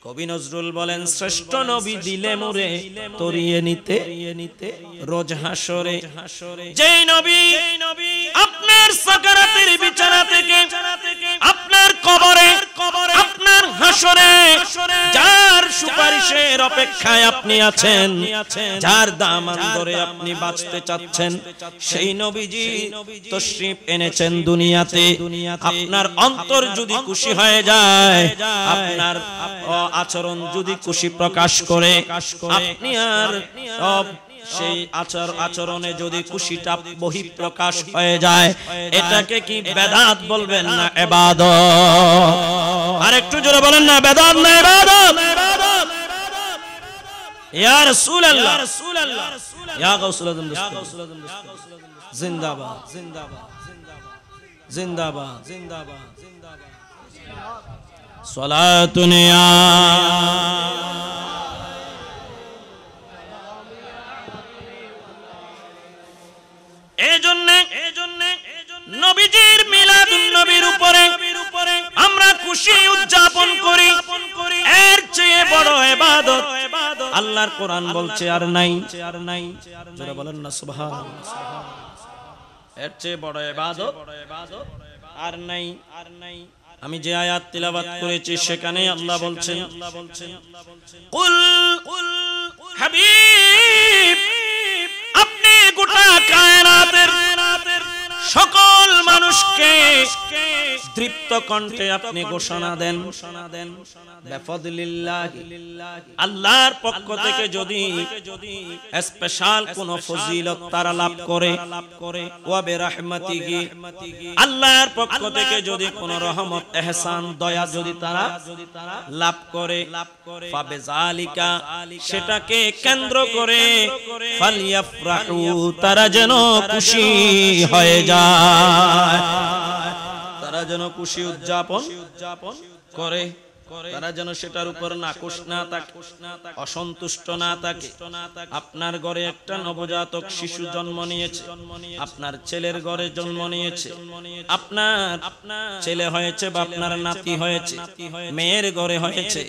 কবি নজরুল বলেন শ্রেষ্ঠ নবী দিলে মুরে তরিয়ে নিতে রোজ হাসরে। যেই নবী আপনার সাকারাতের বিছানা থেকে আপনার কবরে আপনার হাসরে যার সুপারিশের অপেক্ষায় আপনি আছেন, যার দামান ধরে আপনি বাঁচতে চাচ্ছেন, সেই নবীজি তশরিফ এনেছেন দুনিয়াতে। আপনার অন্তর যদি খুশি হয়ে যায়, আপনার আচরণ যদি খুশি প্রকাশ করে, আপনি আর সব সেই আচরণে যদি খুশিটা বহিঃপ্রকাশ হয়ে যায়, এটাকে কি বেদাত বলবেন না ইবাদত? আর একটু জোরে বলেন না বেদাত না ইবাদত? ইয়া রাসূলুল্লাহ ইয়া গাউসুল আযম জিন্দাবাদ জিন্দাবাদ জিন্দাবাদ জিন্দাবাদ সালাতুন ইয়া এজন্য নবীজির মিলাদুন নবীর উপরে আমরা খুশি উদযাপন করি। এর চেয়ে বড় ইবাদত আল্লাহর কোরআন বলছে আর নাই। যারা বলেন না সুবহানাল্লাহ। এর চেয়ে বড় ইবাদত আর নাই। আমি যে আয়াত তিলাওয়াত করেছি সেখানে আল্লাহ বলছেন, কুল হাবিব আপনি গোটা কায়নাতের সকল মানুষকে তৃপ্ত কণ্ঠে আপনি ঘোষণা দেন, আল্লাহর পক্ষ থেকে যদি স্পেশাল কোন ফজিলত তারা লাভ করে, ওয়া বিরহমাতিহি আল্লাহর পক্ষ থেকে যদি কোন রহমত ইহসান দয়া যদি তারা লাভ করে, ফাবিযালিকা সেটাকে কেন্দ্র করে ফালইফরাহু তারা যেন খুশি হয়ে যায়, তারা যেন খুশি উদযাপন করে, তারা যেন সেটার উপর নাখুশ না থাকে, অসন্তুষ্ট না থাকে। আপনার ঘরে একটা নবজাতক শিশু জন্ম নিয়েছে, আপনার ছেলের ঘরে জন্ম নিয়েছে, আপনার ছেলে হয়েছে বা আপনার নাতি হয়েছে, মেয়ের ঘরে হয়েছে,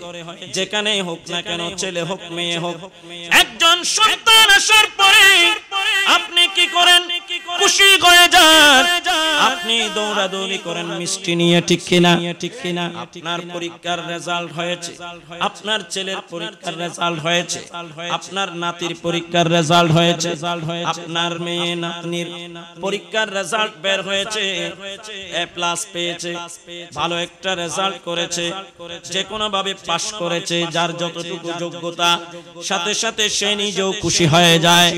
যেখানেই হোক না কেন, ছেলে হোক মেয়ে হোক, একজন সন্তান আসার পরে আপনি কি করেন? খুশি হয়ে যান, আপনি দৌড়াদৌড়ি করেন মিষ্টি নিয়ে, ঠিক কিনা? আপনার পরীক্ষার রেজাল্ট হয়েছে, আপনার ছেলের পরীক্ষার রেজাল্ট হয়েছে, আপনার নাতির পরীক্ষার রেজাল্ট হয়েছে, আপনার মেয়ে নাতনির পরীক্ষার রেজাল্ট বের হয়েছে, A+ পেয়েছে, ভালো একটা রেজাল্ট করেছে, যে কোনো ভাবে পাস করেছে, যার যতটুকু যোগ্যতা, সাথে সাথে সে নিজেও খুশি হয়ে যায়,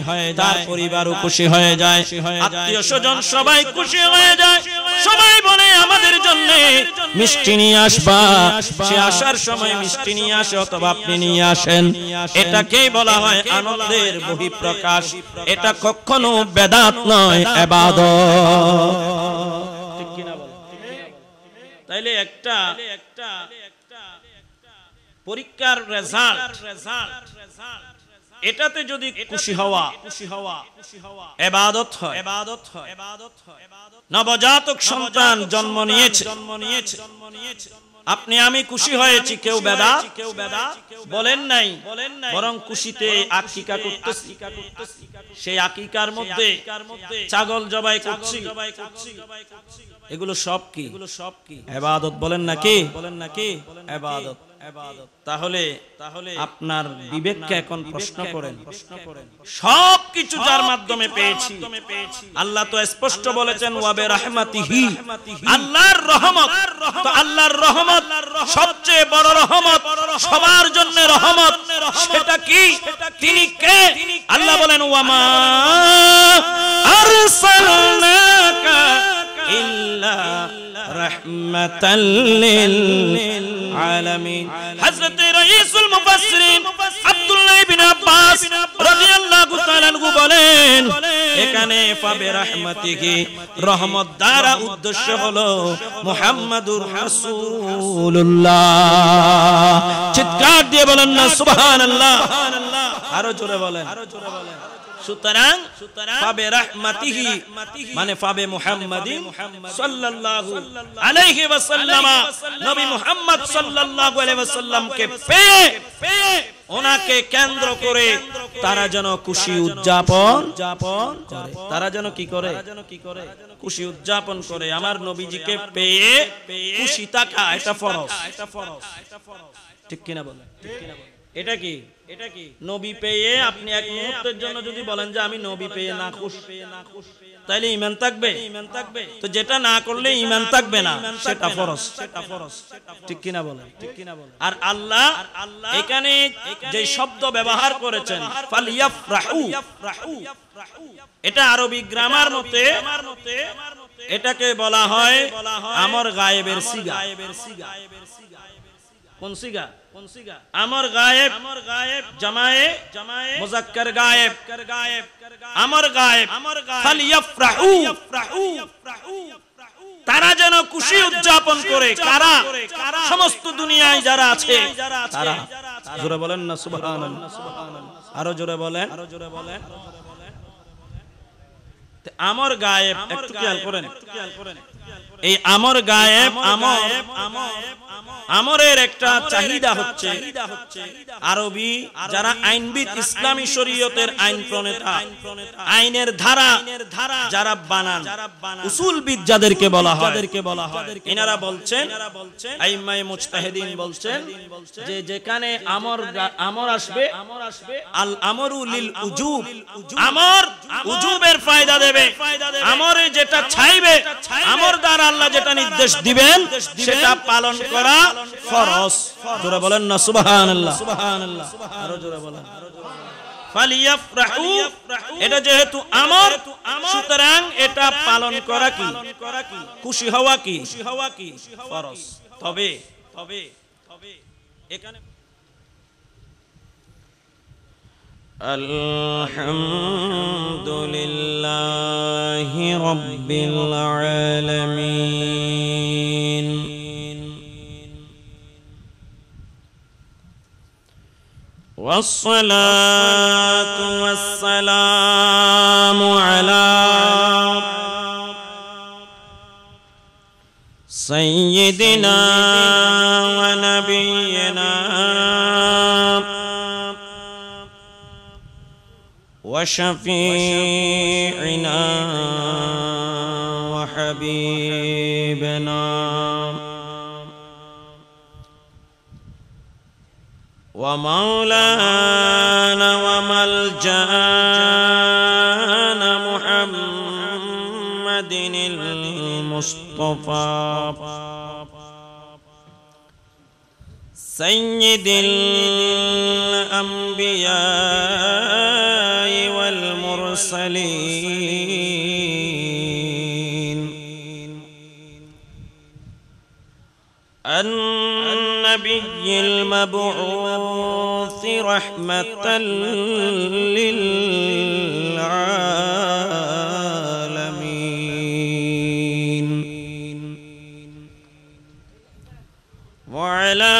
তার পরিবারও খুশি হয়ে যায়, আত্মীয় স্বজন সবাই খুশি হয়ে যায়, সবাই বলে আমাদের জন্য মিষ্টি নিয়ে আসবা। সে আসার সময় মিষ্টি নিয়ে আসে অথবা আপনি নিয়ে আসেন, এটাকেই বলা হয় আনন্দের বহিঃপ্রকাশ। এটা কখনো বেদাত নয়, ইবাদত। ঠিক কিনা বলেন? তাইলে একটা পরীক্ষার রেজাল্ট, এটাতে যদি খুশি হওয়া ইবাদত হয়। নবজাতক সন্তান জন্ম নিয়েছে, আপনি আমি খুশি হয়েছি, কেউ বেদাত বলেন নাই, বরং খুশিতে আকিকা করতেছি, সেই আকিকার মধ্যে ছাগল জবাই করছি, এগুলো সব কি ইবাদত? বলেন নাকি ইবাদত? তাহলে আপনার বিবেককে এখন প্রশ্ন করেন, সবকিছু যার মাধ্যমে পেয়েছি, আল্লাহ তো স্পষ্ট বলেছেন ওয়া বিরহমাতিহি আল্লাহর রহমত। তো আল্লাহর রহমত সবচেয়ে বড় রহমত, সবার জন্য রহমত, সেটা কি? তিনি কে? আল্লাহ বলেন ওয়া মা আরসালনাকা ইল্লা রাহমাতাল লিল আলামিন। হযরত রাইসুল মুফাসসিরিন আব্দুল্লাহ ইবনে আব্বাস রাদিয়াল্লাহু তাআলা আনহু বলেন, এখানে ফাবে রাহমাতিহি রহমত দ্বারা উদ্দেশ্য হলো মুহাম্মাদুর রাসূলুল্লাহ। চিৎকার দিয়ে বলেন না সুবহানাল্লাহ। আরো জোরে বলেন সুতরাং ফাবে রাহমাতিহি মানে ফাবে মুহাম্মাদিন সাল্লাল্লাহু আলাইহি ওয়াসাল্লাম, নবী মুহাম্মদ সাল্লাল্লাহু আলাইহি ওয়াসাল্লামকে পেয়ে ওনাকে কেন্দ্র করে তারা যেন খুশি উদযাপন করে। তারা যেন কি করে? খুশি উদযাপন করে। আমার নবীজিকে পেয়ে খুশি থাকা এটা ফরজ। ঠিক কিনা বলেন? এটা কি? নবী পেয়ে আপনি এক মুহূর্তের জন্য যদি বলেন যে আমি নবী পেয়ে না খুশি, তাইলে ঈমান থাকবে? তো যেটা না করলে ঈমান থাকবে না, সেটা ফরজ। ঠিক কিনা বলেন? আর আল্লাহ এখানে যে শব্দ ব্যবহার করেছেন ফালিয়াফরাহু, এটা আরবি গ্রামার মতে এটাকে বলা হয় আমর গায়েবের সিগা। কোন সিগা? আমর গায়েব জামায়ে মুযাক্কার গায়েব, আমর গায়েব ফালিয়াফরাহু, তারা যেন খুশি উদযাপন করে। কারা? সমস্ত দুনিয়ায় যারা আছে তারা। জোরে বলেন না সুবহানাল্লাহ। আরো জোরে বলেন। আমর গায়েব একটু খেয়াল করেন। এই আমর গায়েব, আমরের একটা চাহিদা হচ্ছে আরবি যারা আইনবিদ, ইসলামী শরীয়তের আইন প্রণেতা, আইনের ধারা যারা বানান, উসুলবিদ যাদেরকে বলা হয়, এনারা বলছেন, আইম্মায়ে মুজতাহিদিন বলছেন যে যেখানে আমর আসবে, আল আমরু লিল উজুব, আমর উজুবের ফায়দা দেবে। আমরে যেটা চাইবে, আমর দ্বারা আল্লাহ যেটা নির্দেশ দিবেন সেটা পালন করা ফরজ। জোরে বলেন না সুবহানাল্লাহ। আরো জোরে বলেন। ফালিয়াফরাহু, এটা যেহেতু আমর, সুতরাং এটা পালন করা কি? খুশি হওয়া কি? ফরজ। তবে এখানে আলহামদুলিল্লাহি রাব্বিল আলামিন, ওয়াসসালাতু ওয়াসসালামু আলা সাইয়্যিদিনা ওয়া নাবিয়্যিনা وشفيعنا وحبيبنا ومولانا وملجانا محمد المصطفى سيد الأنبياء والمرسلين، النبي المبعوث رحمة للعالمين، وعلى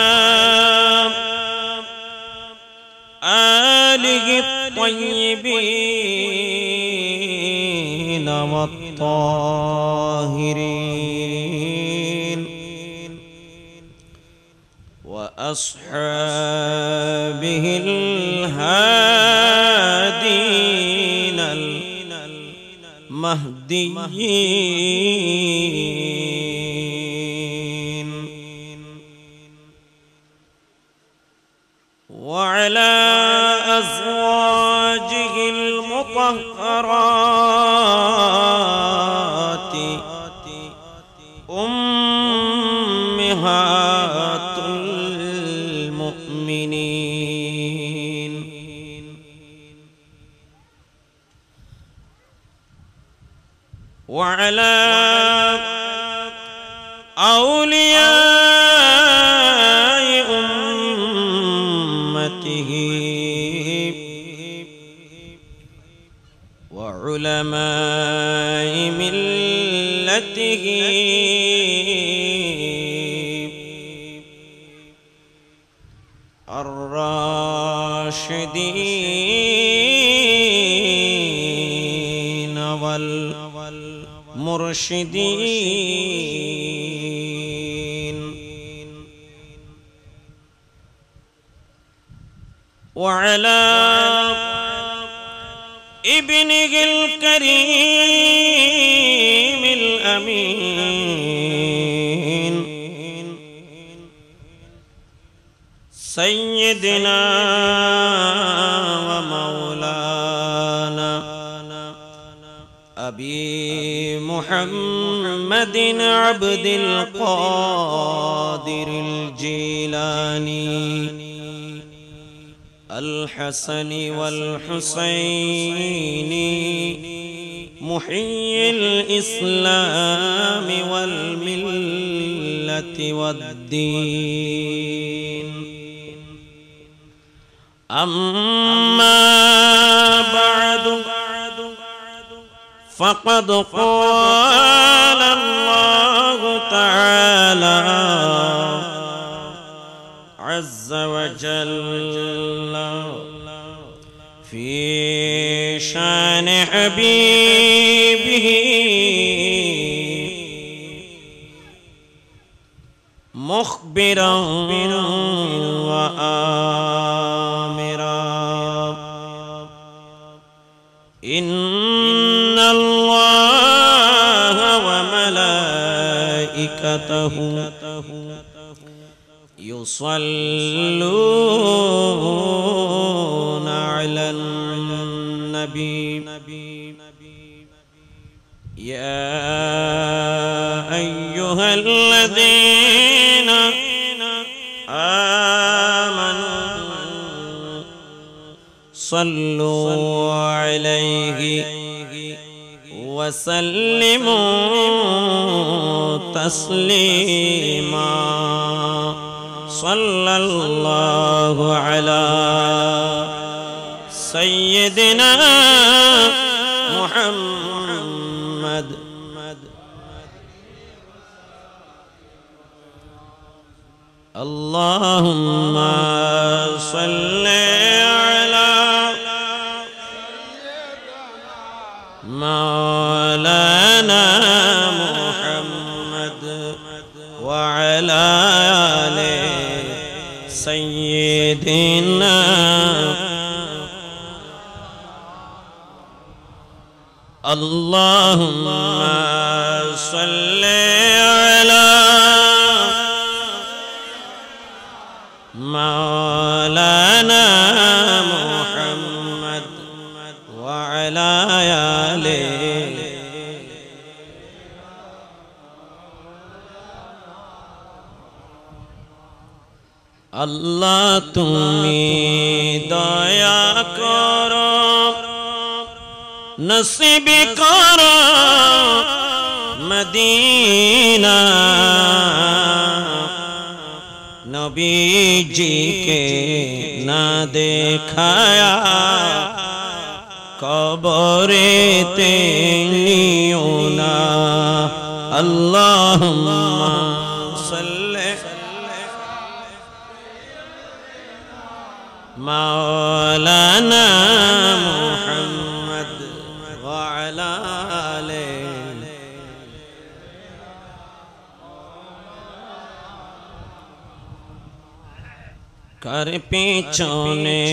آله الطيبين والطاهرين وأصحابه الهادين المهديين، وعلى أزواجه المطهرات أمهات المؤمنين، وعلى أولياء أمته وعلماء ملته الراشدين والمرشدين وعلى ابنه الكريم الأمين سيدنا ومولانا أبي محمد عبد القادر الجيلاني الحسن والحسين محيي الإسلام والملة والدين أما بعد فقد قال الله تعالى عز وجل في شان حبيبه مخبرا وآمرا إن الله وملائكته يصلون على النبي يا أيها الذين آمنوا صلوا عليه وسلموا تسليما صلى الله على سيدنا محمد اللهم صل على مولانا محمد وعلى آله سيدنا اللهم صل على مولانا محمد وعلى آله আল্লাহ তুমি দয়া করো নসিব করো মদিনা নবীজি কে না দেখায়া কবরেতে নিও না আল্লাহুম্মা সাল্লি مولانا محمد وعلى آله कर পিছনে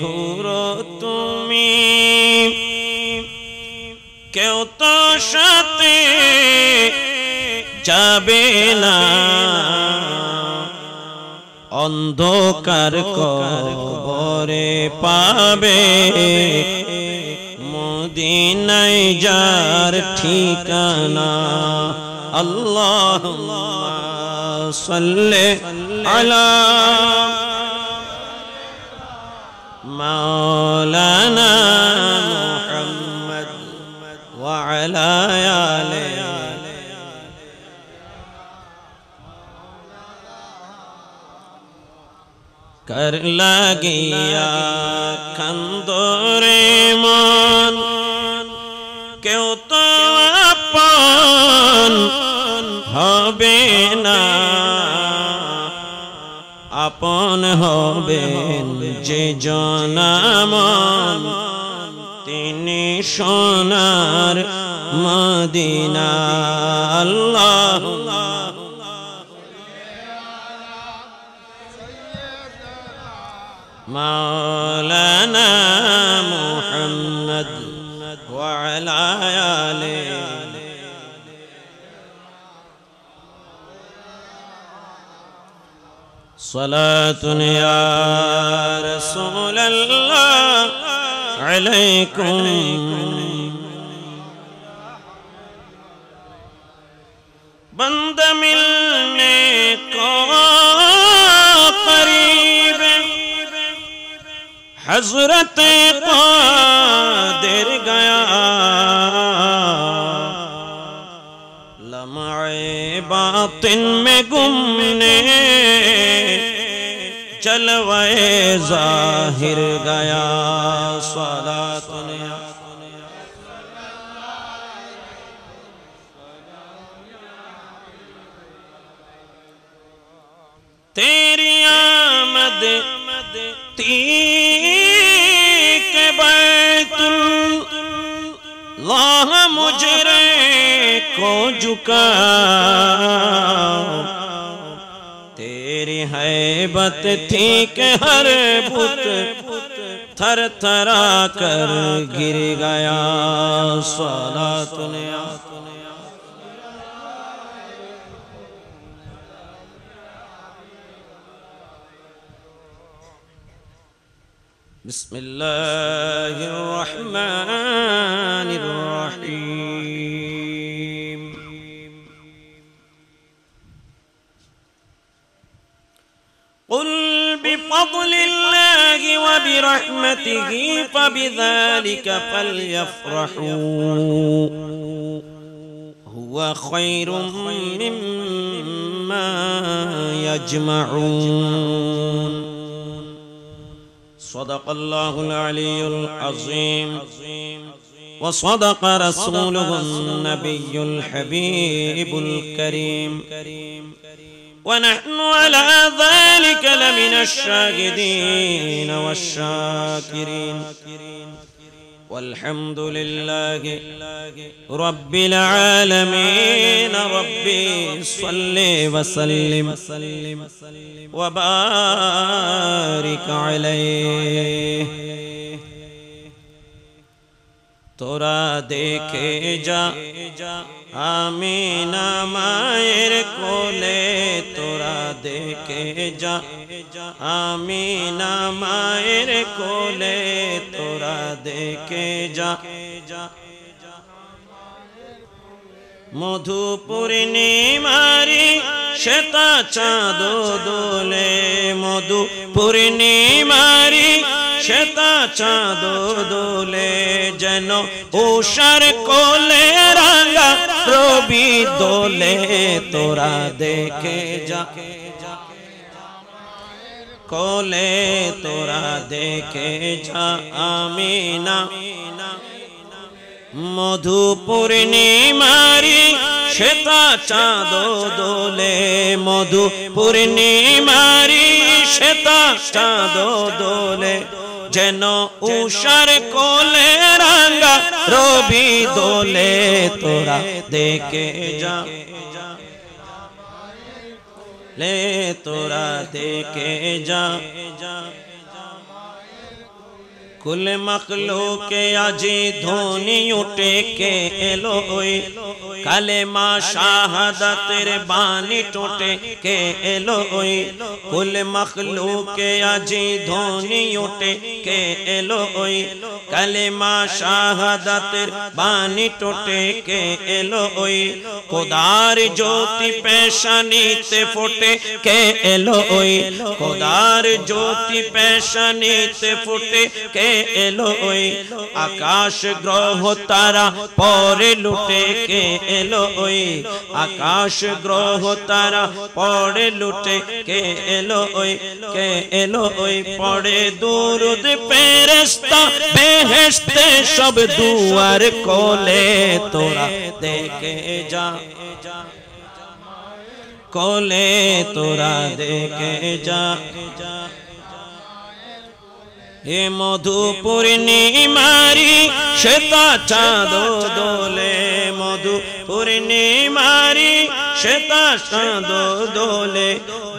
ঘুরো তুমি কেউ তো সাথে যাবে না অন্ধকার কবরে পাবে মদিনায় যার ঠিকানা আল্লাহুম্মা সাল্লি আলা মাওলানা মুহাম্মদ ওয়া আলা আলিহি कर लागिया कंदोरे मन क्यों तो अपन हबे ना अपन हबेन जे जना मन তিনি সোনার মদিনা আল্লাহুম্মা মাওলানা মুহাম্মদ ওয়া আলা আলিহি সালাতুন ইয়া রাসূলুল্লাহ আলাইকুম बंदा मिलने को करीब हजरत कादिर गया लम्हे बातिन में गुमने जलवाए जाहिर गया सलातुन तेरी आमद तीक बैतुल्लाह मुजरे को झुका तेरी हैबत थी कि हर बुत थर थरा कर गिर गया सलातुन बिस्मिल्लाहिर रहमानिर रहीम कुल बिफज़लिल्लाहि व बिरहमतिहि फबिज़ालिका फलयफ़रहू हुवा खैरुम मिम्मा यजमऊन صدق الله العلي العظيم وصدق رسوله النبي الحبيب الكريم ونحن على ذلك لمن الشاهدين والشاكرين والحمد لله رب العالمين ربي صل وسلم وبارك عليه तोरा देखे जा आमीना मायर कोले तोरा देखे जा आमीना मायर कोले तोरा देखे जा मधु पूर्णिमारी श्वेता चाँदो दोले मधु पूर्णिमारी श्वेता चाँदो दोले जनो उषर कोले रंगा रोबी दोले तोरा देखे जा कोले तोरा देखे जा आमीना मधु पूर्णिमारी श्वेता चाँदो दोले मधु पूर्णिमारी श्वेता चाँदो दोले जनो उषर कोले रंगा रोबी दोले तोरा देखे जा ले तोरा देखे जा कुल मखलूक आजी धोनी उठे के एलोई काले माँ शाहदत बानी टूटे के एलोई कुल मखलूक आजी धोनी उठे के एलोई काले माँ शाहदत बानी टूटे के एलोई खुदार ज्योति पेशानी ते फुटे के एलोई खुदार ज्योति पेशानी ते फुटे के एलोई आकाश ग्रह तारा पौरे लुटे के एलोई आकाश ग्रह तारा पौरे लुटे के एलोई पड़े दुरूद फेरिश्ता बेहेश्ते सब दुआर खोले तोरा देखे जा कोले तोरा देखे जा হে মধু পূর্ণিমারি শ্বেতা চাঁদ দোলে মধু পূর্ণিমারি শ্বেতা চাঁদ দোলে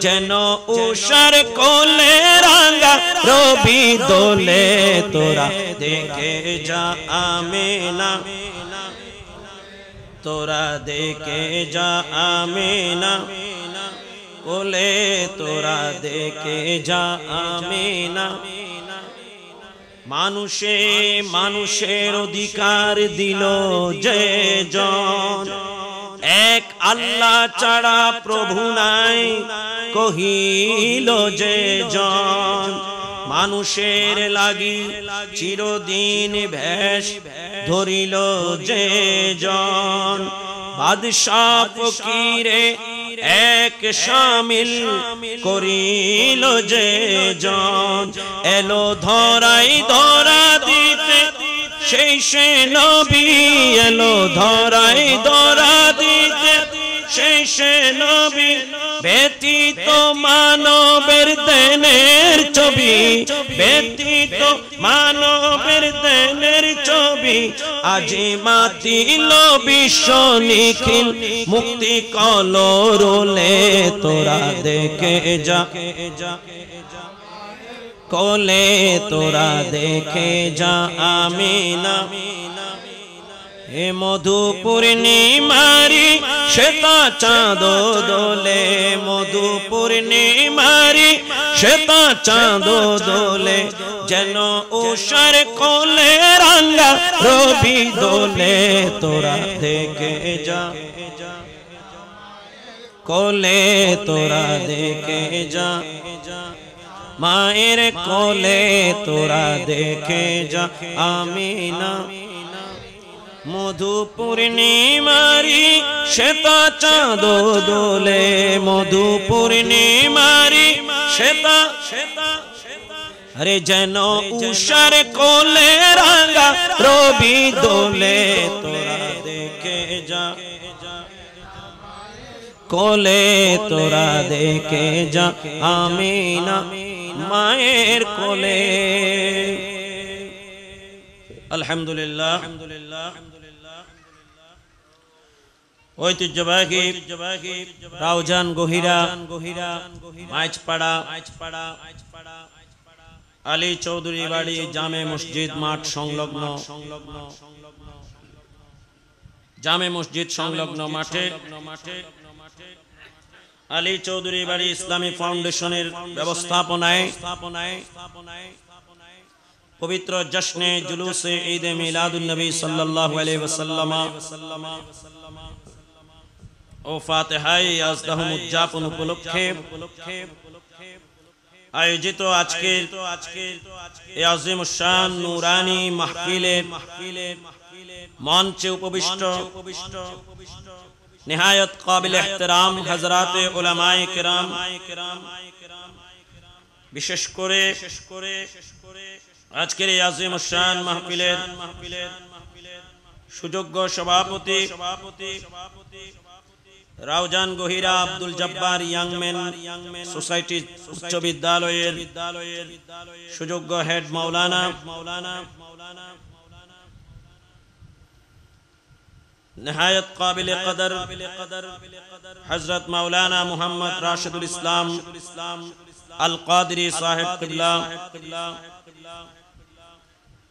যেন উষার কোলে রাঙা রবি দোলে তোরা দেখে যা আমিনা তোরা দেখে যা আমিনা কোলে তোরা দেখে যা আমিনা মানুষে মানুষের অধিকার দিল যে জন এক আল্লাহ ছাড়া প্রভু নাই কহিল যে জন মানুষের লাগি চিরদিন ভেষ ধরিল যে জন বাদশাহ ফকিরে এক শামিল করিল যে জন এলো ধরাই ধরা দিতে সেই সে নবী এলো ধরাই ধরা দিতে সেই সে নবী ব্যতীত মানবের দেনের ছবি ব্যতীত মানবের দেনের ছবি আজি মাতিল বিশ্ব নিখিল মুক্তি কলরোলে তোরা দেখে যা কোলে তোরা দেখে যা আমিনা হে মধু পূর্ণিমারি শ্বেতা চাঁদ দোলে মধু পূর্ণিমারি শ্বেতা চাঁদ দোলে যেন উষার কোলে রাঙা রবি দোলে তোরা দেখে যা কোলে তোরা দেখে যা মায়ের কোলে তোরা দেখে যা আমিনা মধু পূর্ণিমারি শ্বেতা চাঁদ দোলে মধু পূর্ণিমারি শ্বেতা আরে যেন উষার কোলে রাঙা রবি দোলে তোরা দেখে যা কোলে তোরা দেখে যা আমিনা মায়ের কোলে আলহামদুলিল্লাহ ঐতিহ্যবাহী রাউজান গহিরা মাইজপাড়া আলী চৌধুরী বাড়ি জামে মসজিদ মাঠ সংলগ্ন জামে মসজিদ সংলগ্ন মাঠে আলী চৌধুরী বাড়ি ইসলামী ফাউন্ডেশনের ব্যবস্থাপনায় পবিত্র জশ্নে জুলুসে ঈদে মিলাদুন নবী সাল্লাল্লাহু আলাইহি ওয়াসাল্লাম ও ফাতিহায়ে আজদাহুম উদযাপন উপলক্ষে আয়োজিত আজকের এই আযীম শান নূরানী মাহফিলের মঞ্চে উপবিষ্ট নিহায়ত কাবিল ইহতিরাম হযরতে উলামায়ে কিরাম বিশেষ করে আজকের এই আযীম শান মাহফিলের সুযোগ্য সভাপতি রাউজান গহিরা আব্দুল জব্বার ইয়াংম্যান সোসাইটি উচ্চ বিদ্যালয়ের সুযোগ্য হেড মাওলানা নিহায়ত কাবিল কদর হযরত মাওলানা মুহাম্মদ রাশিদুল ইসলাম আল কাদরি সাহেব কিবলা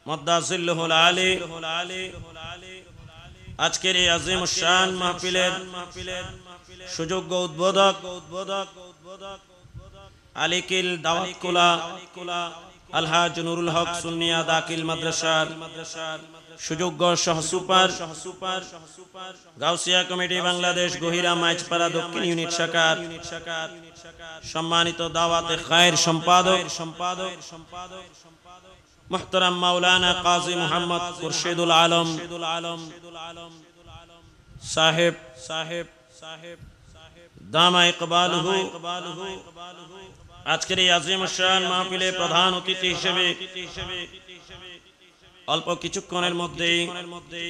মদ্দাজিল্লুহুল আলী আজকের এই আযীম শান মাহফিলের সুযোগ্য উদ্বোধক আলিকিল দাওয়াতকুলা আলহাজ নুরুল হক সুন্নিয়া দাখিল মাদ্রাসার সুযোগ্য সহসুপার গাউসিয়া কমিটি বাংলাদেশ গহিরা মাইজপাড়া দক্ষিণ ইউনিট শাখার সম্মানিত দাওয়াতে খায়ের সম্পাদক মুহতারাম মাওলানা কাজী মুহাম্মদ খুরশিদুল আলম সাহেব দামা ইকবালুহু আজকের এই আযীম শান মাহফিলে প্রধান অতিথি হিসেবে অল্প কিছুক্ষণের মধ্যেই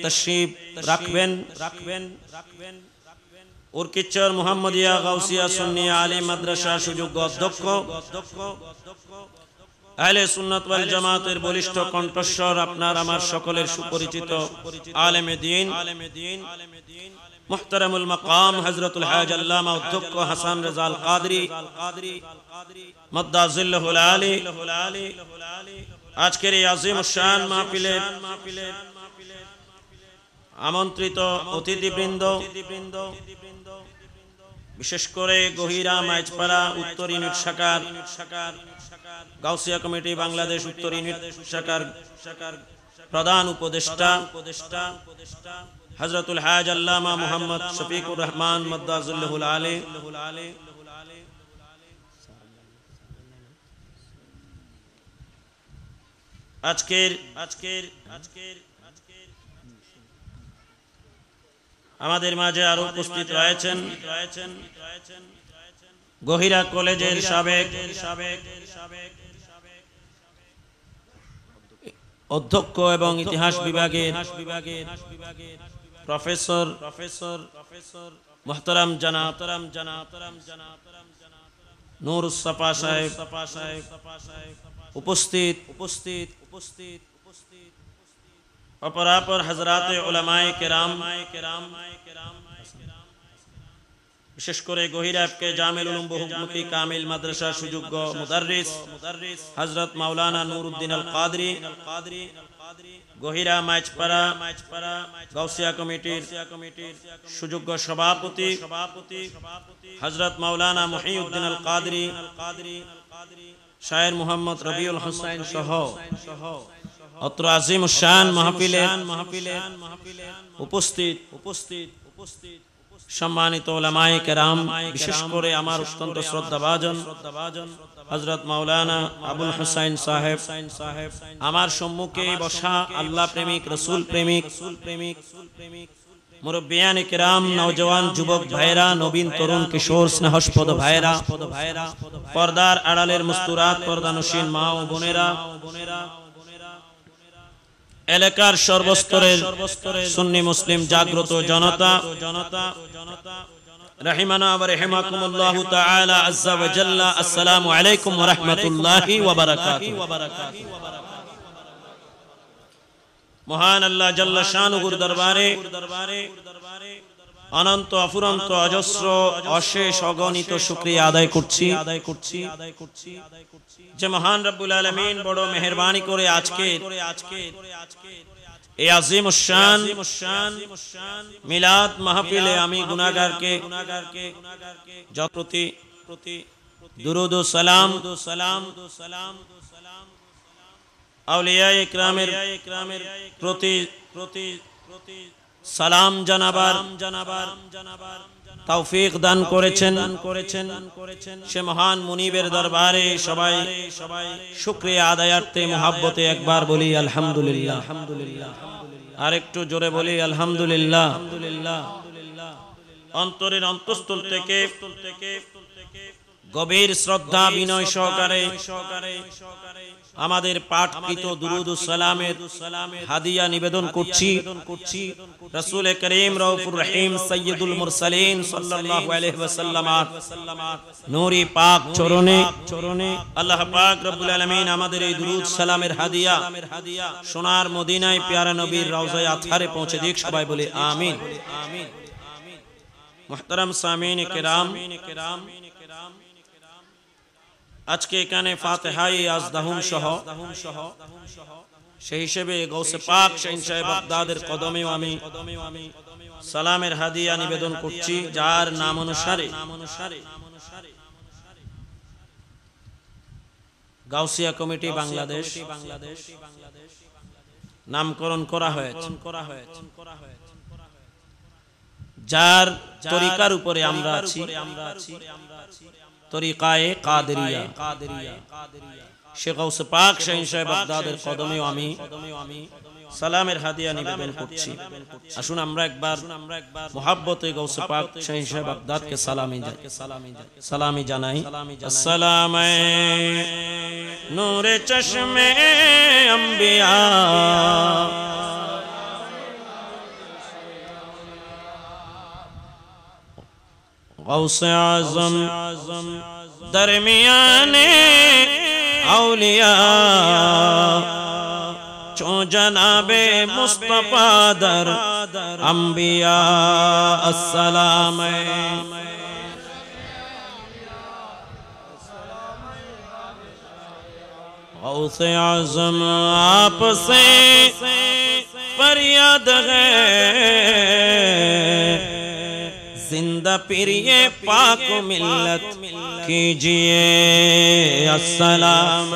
তাশরীফ রাখবেন উরকিচর মুহাম্মদিয়া গাউসিয়া সুন্নিয়া আলী মাদ্রাসা সুযোগ্য অধ্যক্ষ আহলে সুন্নাত ওয়াল জামাতের বলিষ্ঠ কণ্ঠস্বর আপনার আমার সকলের সুপরিচিত আলেমে দ্বীন মুহতারামুল মাকাম হযরতুল হাজ আল্লামা অধ্যক্ষ হাসান রাজা আল কাদরি মাদ্দাজিল্লাহুল আলী আজকের এই আজিম শান মাহফিলের আমন্ত্রিত অতিথিবৃন্দ, বিশেষ করে গহিরা মাইজপাড়া উত্তর ইউনিট শাখার গাউসিয়া কমিটি বাংলাদেশ উত্তর ইউনিট শাখার প্রধান উপদেষ্টা হযরতুল হাজ আল্লামা মুহাম্মদ শফিকুর রহমান মাদ্দাজিল্লাহুল আলী, আজকের আমাদের মাঝে আরো উপস্থিত রয়েছেন গহিরা কলেজের সাবেক অধ্যক্ষ এবং ইতিহাস বিভাগের প্রফেসর মুহতারাম জনাব নূরুস সাফা সাহেব উপস্থিত অপরাপর হযরাতে উলামায়ে কেরাম, বিশেষ করে গহিরাবকে জামিল উলুম বহুমুখী কামিল মাদ্রাসার সুযোগ্য মুদাররিস হযরত মাওলানা নুরউদ্দিন আল কাদরি, গহিরা মাইজপাড়া গাউসিয়া কমিটির সুযোগ্য সভাপতি হযরত মাওলানা মুহিউদ্দিন আল কাদরি, শায়ের মুহাম্মদ রবিউল হুসাইন সহ অত্র আজিম শান মাহফিলে উপস্থিত সম্মানিত উলামায়ে কেরাম, বিশেষ করে আমার অত্যন্ত শ্রদ্ধাভাজন হযরত মাওলানা আবুল হুসাইন সাহেব, আমার সম্মুখে বসা আল্লাহ প্রেমিক রাসূল প্রেমিক মুরব্বিয়ানে কেরাম, নওজওয়ান যুবক ভাইরা, নবীন তরুণ কিশোর স্নেহস্পদ ভাইরা, পর্দার আড়ালের মুস্তুরাত পর্দানশীন মা ও বোনেরা, এলাকার সর্বস্তরের সুন্নি মুসলিম জাগ্রত জনতা, রাহিমানা ওয়া রাহিমাকুমুল্লাহু তাআলা আযজা ওয়া জাল্লা, আসসালামু আলাইকুম ওয়া রাহমাতুল্লাহি ওয়া বারাকাতুহু। মহান আল্লাহ জাল্লা শানুহুর দরবারে অনন্ত অফুরন্ত অজস্র অশেষ অগণিত শুকরিয়া আদায় করছি যে মহান রব্বুল আলামিন বড় মেহেরবানি করে আজকে এই আজিম শান মিলাদ মাহফিলে আমি গুনাহগারকে যতপ্রতি দুরূদ ও সালাম আউলিয়ায়ে ইকরামের প্রতি সালাম জানাবার তৌফিক দান করেছেন সে মহান মুনিবের দরবারে সবাই শুকরিয়া আদায়ার্থে মুহাব্বতে একবার বলি আলহামদুলিল্লাহ, আর একটু জোরে বলি আলহামদুলিল্লাহ। অন্তরের অন্তঃস্থল থেকে গভীর শ্রদ্ধা বিনয় সহকারে আমাদের পাঠকৃত দুরূদ ও সালামের হাদিয়া নিবেদন করছি রাসূল করিম রউফুর রহিম সাইয়্যিদুল মুরসালিন সাল্লাল্লাহু আলাইহি ওয়াসাল্লাম নূরি পাক চরণে আল্লাহ পাক রব্বুল আলামিন আমাদের এই দুরূদ সালামের হাদিয়া সোনার মদিনায় প্যারা নবীর রওজায়ে আতহারে পৌঁছে দিক, সবাই বলি আমিন। মুহতারাম সামিন কিরাম, আজকে এখানে ফাতিহায়ে আজদাহুম সহ সেই হিসেবে গৌসে পাক শাহিনশাহ বাগদাদের কদমেও আমি সালামের হাদিয়া নিবেদন করছি, যার নাম অনুসারে গাউসিয়া কমিটি বাংলাদেশ নামকরণ করা হয়েছে, যার তরিকার উপরে আমরা আছি, তরিকায়ে কাদেরিয়া। শেখ গাউস পাক শাহিনশাহ বাগদাদের কদমেও আমি সালামের হাদিয়া নিবেদন করছি। আসুন আমরা একবার মুহাব্বতে গাউস পাক শাহিনশাহ বাগদাদকে সালামি জানাই। আসসালামে নূরে চশমে আম্বিয়া गौस आज़म दरमियाने औलिया चो जनाबे मुस्तफा दर अंबिया अस्सलाम गौसे आज़म आपसे फरियाद है जिंदा पीरिए पाक मिल्लत कीजिए अस्सलाम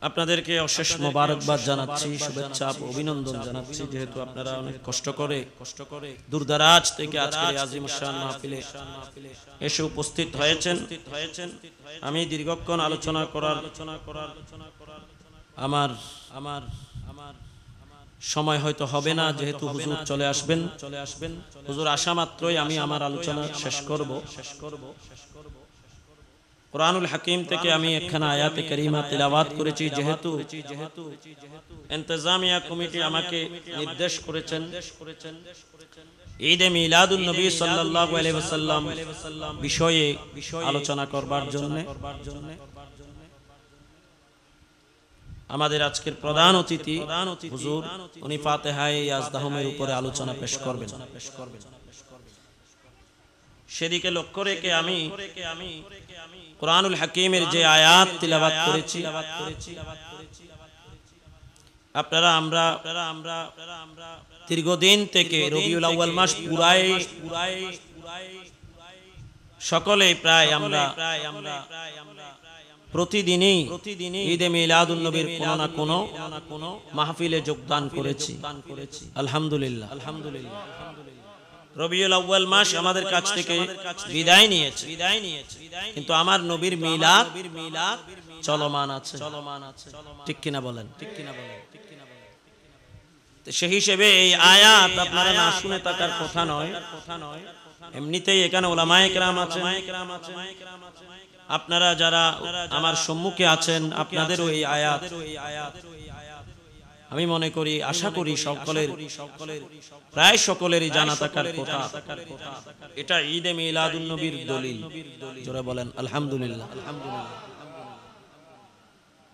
আপনাদেরকে অশেষ মোবারকবাদ জানাচ্ছি শুভেচ্ছা অভিনন্দন জানাচ্ছি যেহেতু আপনারা অনেক কষ্ট করে দূরদরাজ থেকে আজকের আজিম শান মাহফিলে এসে উপস্থিত হয়েছেন আমি দীর্ঘক্ষণ আলোচনা করার আমার সময় হয়তো হবে না যেহেতু হুজুর চলে আসবেন হুজুর আসা মাত্রই আমি আমার আলোচনা শেষ করব কুরআনুল হাকিম থেকে আমি একখানা আয়াতে কারিমা তিলাওয়াত করেছি যেহেতু ইন্তেজামিয়া কমিটি আমাকে নির্দেশ করেছেন ঈদে মিলাদুন নবী সাল্লাল্লাহু আলাইহি ওয়াসাল্লাম বিষয়ে আলোচনা করবার জন্য আমাদের আজকের প্রধান অতিথি হুজুর উনি ফাতিহায়ে ইয়াজদাহুমের উপরে আলোচনা পেশ করবেন সেদিকে লক্ষ্য রেখে আমি কুরআনুল হাকিমের যে আয়াত তিলাওয়াত করেছি আপনারা আমরা দীর্ঘদিন থেকে রবিউল আউয়াল মাস পুরাই সকলে প্রায় আমরা প্রতিদিনই ঈদে মিলাদুন নবীর কোনো না কোনো মাহফিলে যোগদান করেছি আলহামদুলিল্লাহ রবিউল আউয়াল মাস আমাদের কাছ থেকে বিদায় নিয়েছে কিন্তু আমার নবীর মিলাদ চলমান আছে ঠিক কিনা বলেন সেই হিসেবে এই আয়াত আপনারা না শুনে থাকার কথা নয় এমনিতেই এখানে উলামায়ে কেরাম আছেন আপনারা যারা আমার সম্মুখে আছেন আপনাদেরও এই আয়াত আমি মনে করি আশা করি প্রায় সকলেরই জানা থাকার কথা এটা ঈদে মিলাদুন নবীর দলিল জোরে বলেন আলহামদুলিল্লাহ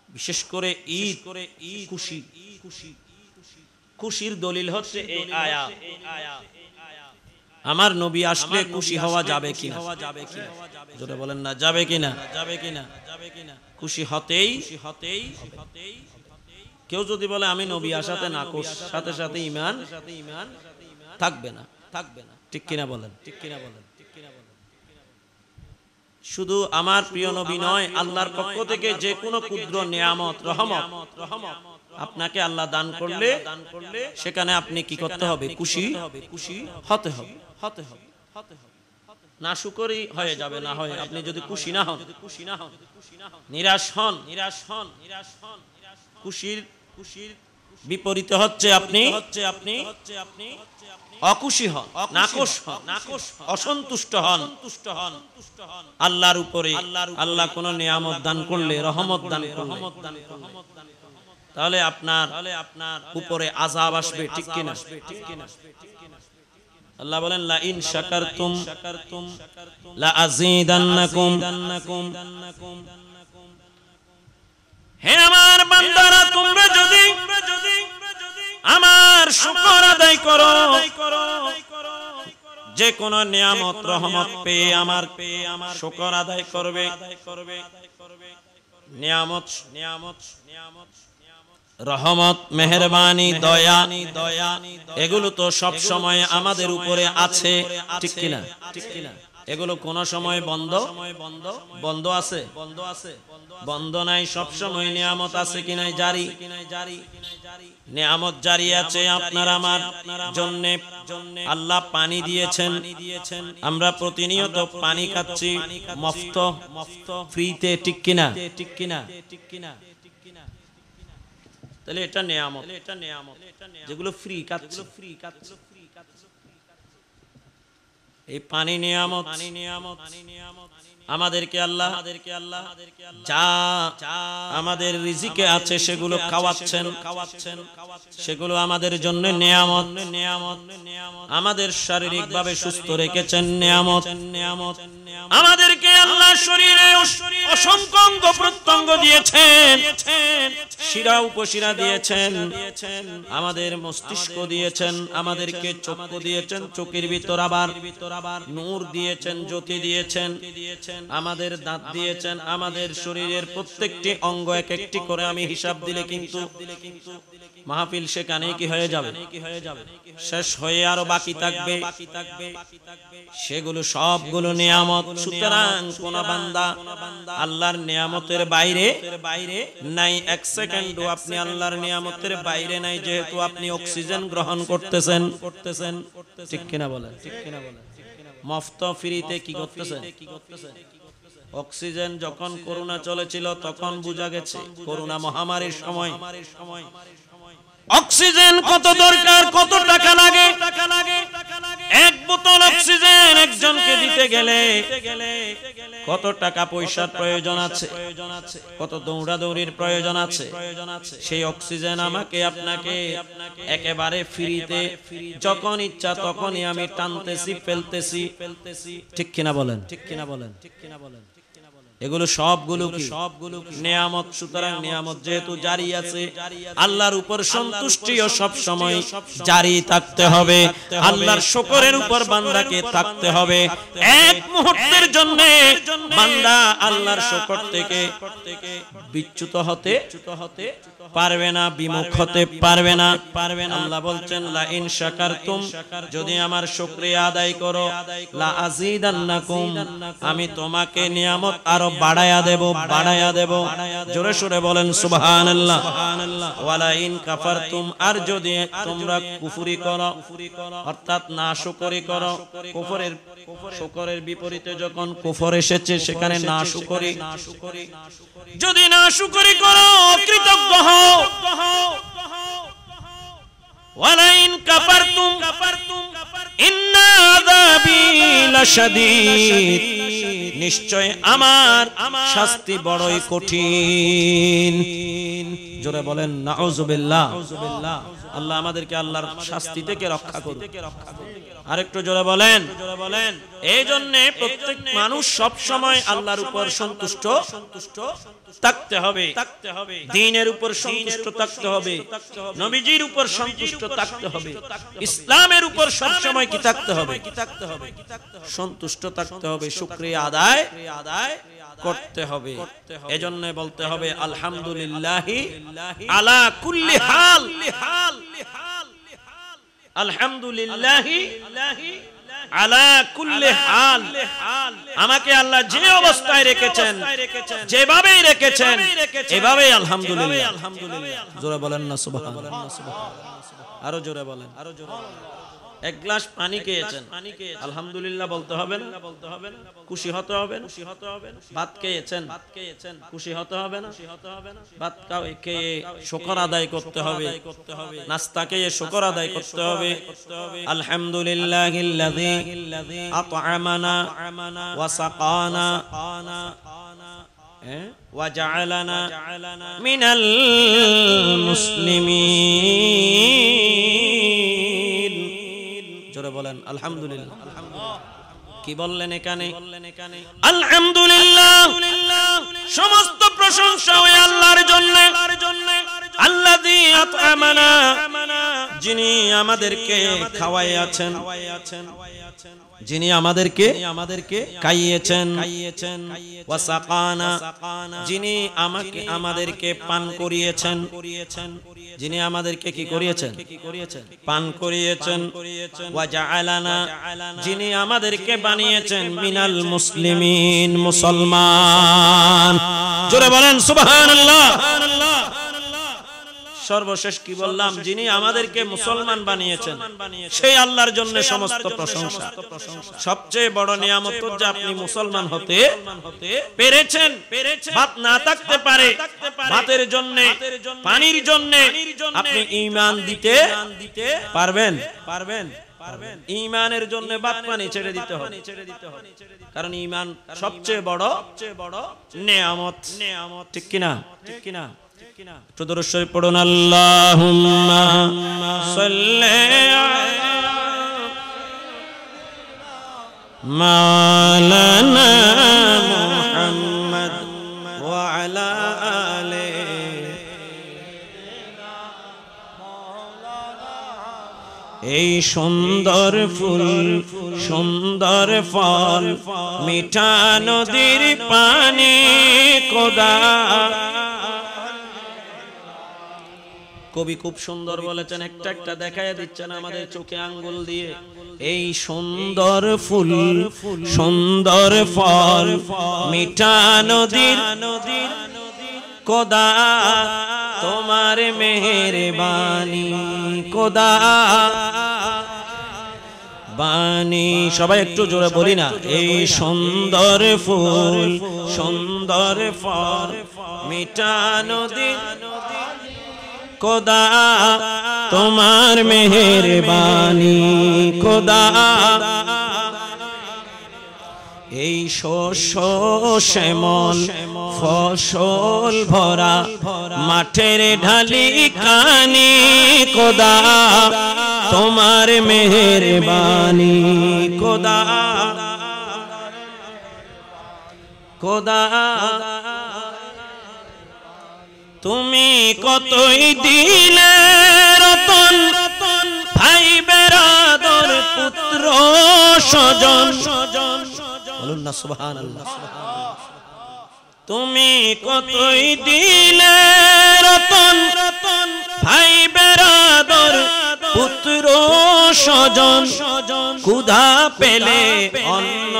বিশেষ করে ঈদ খুশির দলিল হচ্ছে এই আয়াত আমার নবী আসলে খুশি হওয়া যাবে কিনা জোরে বলেন না যাবে কিনা খুশি হতেই কেউ যদি বলে আমি নবী আসাতে নাকশ সাথে সাথে ঈমান থাকবে না ঠিক কিনা বলেন শুধু আমার প্রিয় নবী নয় আল্লাহর পক্ষ থেকে যে কোনো ক্ষুদ্র নিয়ামত রহমত আপনাকে আল্লাহ দান করলে সেখানে আপনি কি করতে হবে খুশি হতে হবে না শুকরি হয়ে যাবে না হয় আপনি যদি খুশি না হন নিরাশ হন খুশির বিপরীতে হচ্ছে আপনি অখুশি হন নাকশ হন অসন্তুষ্ট হন আল্লাহর উপরে আল্লাহ কোন নিয়ামত দান করলে রহমত দান করলে তাহলে আপনার উপরে আযাব আসবে ঠিক কিনা আল্লাহ বলেন লা ইন শাকারতুম লা আযীদান্নাকুম হে আমার বান্দারা তোমরা যদি আমার শুকর আদায় করো যে কোন নিয়ামত রহমত পেয়ে আমার শুকর আদায় করবে নিয়ামত রহমত মেহেরবানি দয়া এগুলো তো সব সময় আমাদের উপরে আছে ঠিক কিনা এগুলো কোন সময় বন্ধ আছে বন্ধ নাই সব সময় নিয়ামত আছে কিনা জারি নিয়ামত জারি আছে আপনার আমার জন্য আল্লাহ পানি দিয়েছেন আমরা প্রতিনিয়ত পানি খাচ্ছি মুফত ফ্রিতে ঠিক কিনা তাহলে এটা নিয়ামত যেগুলো ফ্রি খাচ্ছি এই পানি নিয়ামত আমাদেরকে আল্লাহ যা আমাদের রিজিকে আছে সেগুলো খাওয়াচ্ছেন, সেগুলো আমাদের জন্য নিয়ামত। আমাদের শারীরিকভাবে সুস্থ রেখেছেন নিয়ামত। আমাদেরকে আল্লাহ শরীরে অসংখ্য অঙ্গ প্রত্যঙ্গ দিয়েছেন, শিরা উপশিরা দিয়েছেন, আমাদের মস্তিষ্ক দিয়েছেন, আমাদেরকে চক্ষু দিয়েছেন, চোখের ভিতর আবার নূর দিয়েছেন, জ্যোতি দিয়েছেন, আমাদের দাঁত দিয়েছেন, আমাদের শরীরের প্রত্যেকটি অঙ্গ এক একটি করে আমি হিসাব দিলে কিন্তু মাহফিল সেখানে কি হয়ে যাবে, শেষ হয়ে আরো বাকি থাকবে। সেগুলো সবগুলো নিয়ামত। সুতরাং কোন বান্দা আল্লাহর নিয়ামতের বাইরে নাই, এক সেকেন্ডও আপনি আল্লাহর নিয়ামতের বাইরে নাই, যেহেতু আপনি অক্সিজেন গ্রহণ করতেছেন। ঠিক কিনা বলেন? মুফত ফ্রিতে কি করতেছেন? অক্সিজেন যখন করোনা চলেছিল তখন বোঝা গেছে, করোনা মহামারীর সময় অক্সিজেন কত দরকার, কত টাকা লাগে। এক বোতল অক্সিজেন একজনকে দিতে গেলে কত টাকা পয়সার প্রয়োজন আছে, কত দৌড়াদৌড়ির প্রয়োজন আছে। সেই অক্সিজেন আমাকে আপনাকে একেবারে ফ্রিতে যখন ইচ্ছা তখনই আমি টানতেছি, ফেলতেছি। ঠিক কিনা বলেন? এগুলো সবগুলো নিয়ামত। সুতরাং নিয়ামত যেহেতু জারি আছে, আল্লাহর উপর সন্তুষ্টিও সব সময় জারি থাকতে হবে। আল্লাহর শুকরের উপর বান্দাকে থাকতে হবে। এক মুহূর্তের জন্য বান্দা আল্লাহর শুকর থেকে বিচ্যুত হতে পারবে না, বিমুখ হতে পারবে না। আল্লাহ বলছেন লা ইন শাকারতুম, যদি আমার শুকরিয়া আদায় করো, লা আযীদান্নাকুম, আমি তোমাকে নিয়ামত আরো বাড়ায়া দেব। জোরে সোরে বলেন সুবহানাল্লাহ। ওয়ালা ইন কাফারতুম, আর যদি তোমরা কুফরি করো অর্থাৎ নাশুকরি করো, শুকরের বিপরীতে যখন কুফর এসেছে সেখানে নাশুকরি, যদি নাশুকরি করো, অকৃতজ্ঞ হও, ওয়ালা ইন কাফারতুম ইন্না আযাবি লাশাদীদ, নিশ্চয় আমার শাস্তি বড়ই কঠিন। জোরে বলেন নাউযুবিল্লাহ। আল্লাহ আমাদেরকে আল্লাহর শাস্তি থেকে রক্ষা করুন। আরেকটু জোরে বলেন। এই জন্য প্রত্যেক মানুষ সব সময় আল্লাহর উপর সন্তুষ্ট থাকতে হবে, দ্বীনের উপর সন্তুষ্ট থাকতে হবে, নবীজির উপর সন্তুষ্ট থাকতে হবে, ইসলামের উপর সব সময় কি থাকতে হবে? সন্তুষ্ট থাকতে হবে, শুকরিয়া আদায় করতে হবে। এজন্য বলতে হবে আলহামদুলিল্লাহি আলা কুল্লি হাল, আলহামদুলিল্লাহি আলা কুল্লি হাল। আমাকে আল্লাহ যে অবস্থায় রেখেছেন, যেভাবেই রেখেছেন, এভাবেই আলহামদুলিল্লাহ। জোরে বলেন না সুবহানাল্লাহ। আরো জোরে বলেন। এক গ্লাস পানি খেয়েছেন, আলহামদুলিল্লাহ বলতে হবে না? খুশি হতে হবে না? ভাত খেয়েছেন, খুশি হতে হবে না? ভাত খেয়ে শুকর আদায় করতে হবে, নাস্তা খেয়ে শুকর আদায় করতে হবে। আলহামদুলিল্লাহিল্লাযী আত'আমানা ওয়া সাকানা ওয়া জাআলানা মিনাল মুসলিমিন। জোরে বলেন আলহামদুলিল্লাহ। কি বললেন এখানে? আলহামদুলিল্লাহ, সমস্ত প্রশংসা ওই আল্লাহর জন্য, আল্লাযী আত'আমানা, যিনি আমাদেরকে খাওয়াইয়াছেন, যিনি আমাদেরকে খাইয়েছেন, ওয়া সাকানা, যিনি আমাদেরকে পান করিয়েছেন, যিনি আমাদেরকে কি করিয়েছেন? পান করিয়েছেন। ওয়া জাআলানা, যিনি আমাদেরকে বানিয়েছেন মিনাল মুসলিমিন, মুসলমান। জোরে বলেন সুবহানাল্লাহ। সর্বশেষ কি বললাম? যিনি আমাদেরকে মুসলমান বানিয়েছেন, সেই আল্লাহর জন্য সমস্ত প্রশংসা। সবচেয়ে বড় নিয়ামত যে আপনি মুসলমান হতে পেরেছেন। ভাত না থাকতে পারে, ভাতের জন্য, পানির জন্য আপনি ঈমান দিতে পারবেন? ঈমানের জন্য ভাত পানি ছেড়ে দিতে হবে, কারণ ঈমান সবচেয়ে বড় নেয়ামত। ঠিক কিনা? একটু দরুদ শরীফ পড়ুন। আল্লাহুম্মা সাল্লি আলা মাওলানা মুহাম্মদ ওয়া আলা আলিহি। এই সুন্দর ফুল সুন্দর ফল মিঠা নদীর পানি খোদা। কবি খুব সুন্দর বলেছেন, একটা একটা দেখায় দিচ্ছেন আমাদের চোখে আঙ্গুল দিয়ে। এই সুন্দর ফুল সুন্দর ফল মিঠা নদীর খোদা তোমার মেহেরবানি খোদা বানি। সবাই একটু জোরে বলি না, এই সুন্দর ফুল সুন্দর ফল মিঠা নদীর খোদা তোমার মেহেরবানি খোদা। এই শস্য শ্যামল ফসল ভরা মাঠের ঢালি কানি খোদা তোমার মেহেরবানি খোদা খোদা। তুমি কতই দিলে রতন ভাই বেরাদর পুত্র স্বজন। বলুন না সুবহানাল্লাহ। তুমি কতই দিলে রতন ভাই বেরাদর পুত্র স্বজন। ক্ষুধা পেলে অন্ন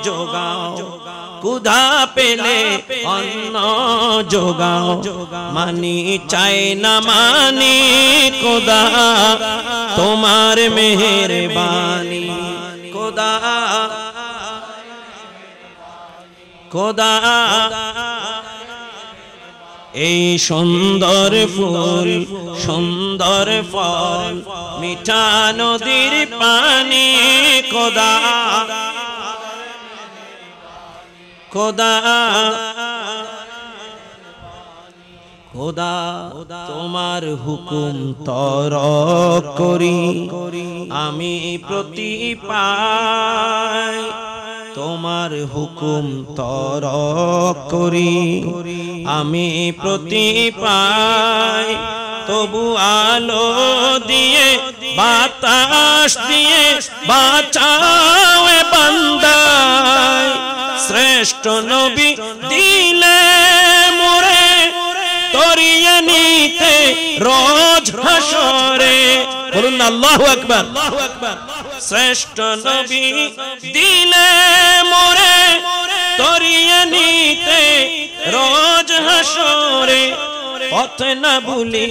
যোগাও ক্ষুধা পেলে অন্ন যোগাও। মানি চাই না মানি খোদা তোমার মেহেরবানি খোদা খোদা। এই সুন্দর ফুল সুন্দর ফল মিঠা নদীর পানি খোদা খোদা খোদা। তোমার হুকুম তরক করি আমি প্রতি পাই। তোমার হুকুম তরক করি আমি প্রতি পাই। তবু আলো দিয়ে বাতাস দিয়ে বাঁচাও এ বান্দায়। শ্রেষ্ঠ নবী দিলে মোরে তরিয়ে নিতে রোজ হাসরে। বলুন আল্লাহু আকবার। শ্রেষ্ঠ নবী দিলে মোরে তরিয়ে নিতে রোজ হাসরে। পথ না ভুলি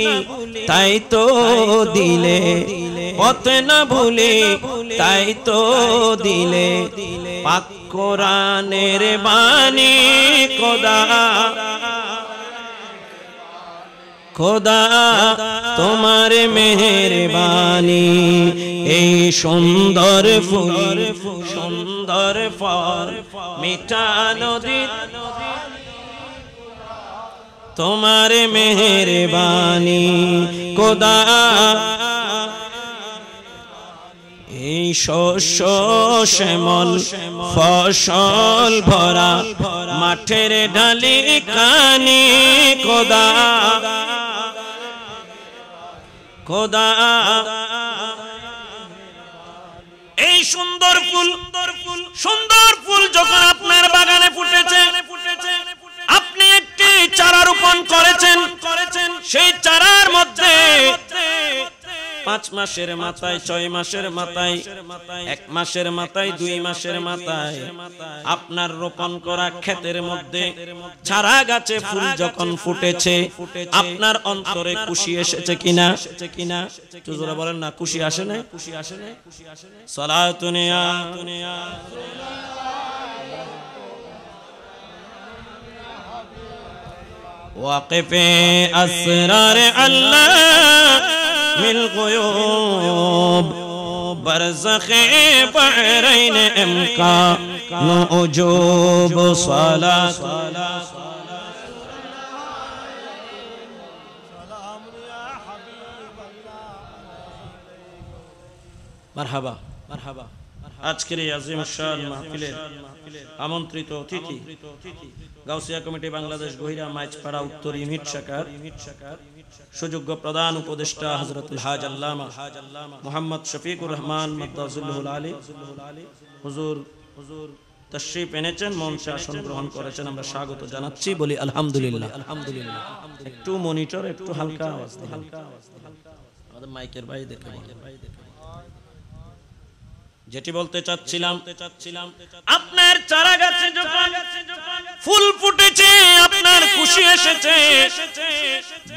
তাই তো দিলে পথ না ভুলি তাই তো দিলে। পাক কোরআনের বাণী খোদা খোদা তোমার মেহেরবানি। এই সুন্দর ফুল সুন্দর ফল মিঠা নদী তোমার মেহেরবানি খোদা। এই শস্য শ্যামল ফসল ভরা মাঠের ঢালি কানি খোদা খোদা। এই সুন্দর ফুল যখন আপনার বাগানে ফুটেছে, আপনি একটি চারা রোপণ করেছেন, সেই চারার মধ্যে 5 মাসের মাথায় 6 মাসের মাথায় 1 মাসের মাথায় 2 মাসের মাথায় আপনার রোপণ করা ক্ষেতের মধ্যে চারা গাছে ফুল যখন ফুটেছে, আপনার অন্তরে খুশি এসেছে কিনা? একটু জোরে বলেন না, খুশি আসে না? সালাতুন ইয়া ওয়াকিফে আসরার আল্লাহ মিল গুয়ুব बरज़ख़े बहरैन इम्कानु उजूब सलात मरहबा मरहबा। আজকের এই আজিম শান মাহফিলের আমন্ত্রিত অতিথি গাউসিয়া কমিটি বাংলাদেশ গহিরা মাইজপাড়া উত্তর ইউনিট শাখার সুযোগ্য প্রধান উপদেষ্টা হযরতুল হাজ আল্লামা মুহাম্মদ শফিকুর রহমান মাদ্দাজুল্লাহুল আলী হুজুর তশরিফ এনেছেন, মঞ্চে আসন গ্রহণ করেছেন। আমরা স্বাগত জানাচ্ছি, বলি আলহামদুলিল্লাহ। আলহামদুলিল্লাহ। একটু মনিটর, একটু হালকা আওয়াজ, আমাদের মাইকের ভাই দেখে যেটি বলতে চাচ্ছিলাম, আপনার চারা গাছে যখন ফুল ফুটেছে, আপনার খুশি এসেছে,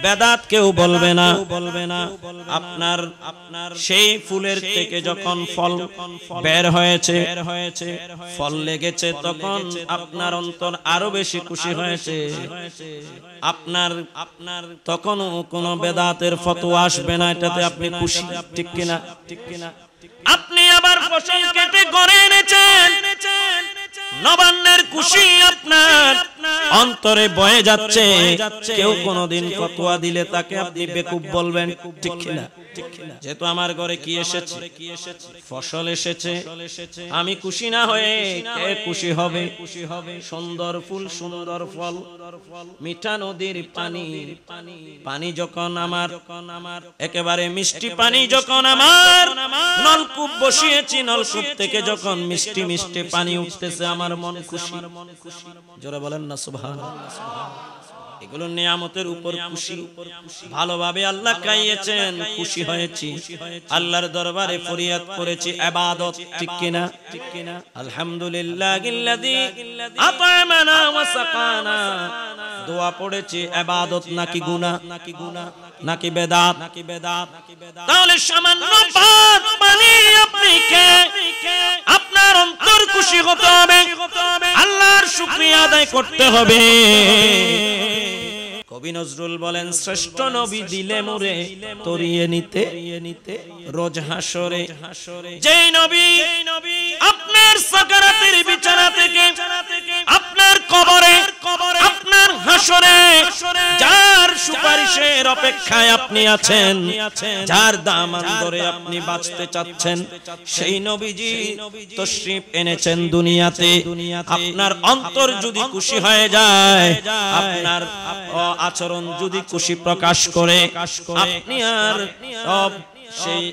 বেদাত কেউ বলবে না। আপনার সেই ফুলের থেকে যখন ফল বের হয়েছে, ফল লেগেছে, তখন আপনার অন্তর আরো বেশি খুশি হয়েছে। আপনার তখনও কোনো বেদাতের ফতোয়া আসবে না, এটাতে আপনি খুশি, ঠিক কিনা? ঠিক কিনা? আপনি আবার ফসল কেটে ঘরে এনেছেন, নবান্নের খুশি আপনার অন্তরে বয়ে যাচ্ছে। কেউ কোনদিন ফতোয়া দিলে তাকে আপনি বেকুব বলবেন, ঠিক কিনা? যেহেতু আমার ঘরে কি এসেছে? ফসল এসেছে, আমি খুশি না হয়ে কে খুশি হবে? সুন্দর ফুল, সুন্দর ফল, মিঠা নদীর পানি, পানি যখন আমার একেবারে মিষ্টি পানি, যখন আমার নলকূপ বসিয়েছি, নলকূপ থেকে যখন মিষ্টি মিষ্টি পানি উঠতেছে, আমার মন খুশি। জোরে বলেন না সুবহানাল্লাহ। এগুলো নিয়ামতের উপর খুশি। ভালোভাবে আল্লাহ খাইয়েছেন, খুশি হয়েছি। আল্লাহর দরবারে ফরিয়াদ করেছি, ইবাদত, ঠিক কিনা? ঠিক কিনা? আলহামদুলিল্লাহিল্লাযী আত'আমানা ওয়া সাকানা। দোয়া পড়েছি, ইবাদত নাকি গুনাহ? নাকি গুনাহ? নাকি বেদাত? নাকি বেদাত? তাহলে সামান্য পানি আপনি আপনার অন্তর খুশি হতে হবে, আল্লাহর শুকরিয়া আদায় করতে হবে। কবি নজরুল বলেন, শ্রেষ্ঠ নবী দিলে মুরে তরিয়ে নিতে রোজ হাসরে। যেই নবী আপনার সাকারাতের বিছানা থেকে, আপনার কবরে, আপনার হাসরে যার সুপারিশের অপেক্ষায় আপনি আছেন, যার দামান ধরে আপনি বাঁচতে চাচ্ছেন, সেই নবীজি তশরিফ এনেছেন দুনিয়াতে। আপনার অন্তর যদি খুশি হয়ে যায়, আপনার আচরণ যদি খুশি প্রকাশ করে, আপনি আর সেই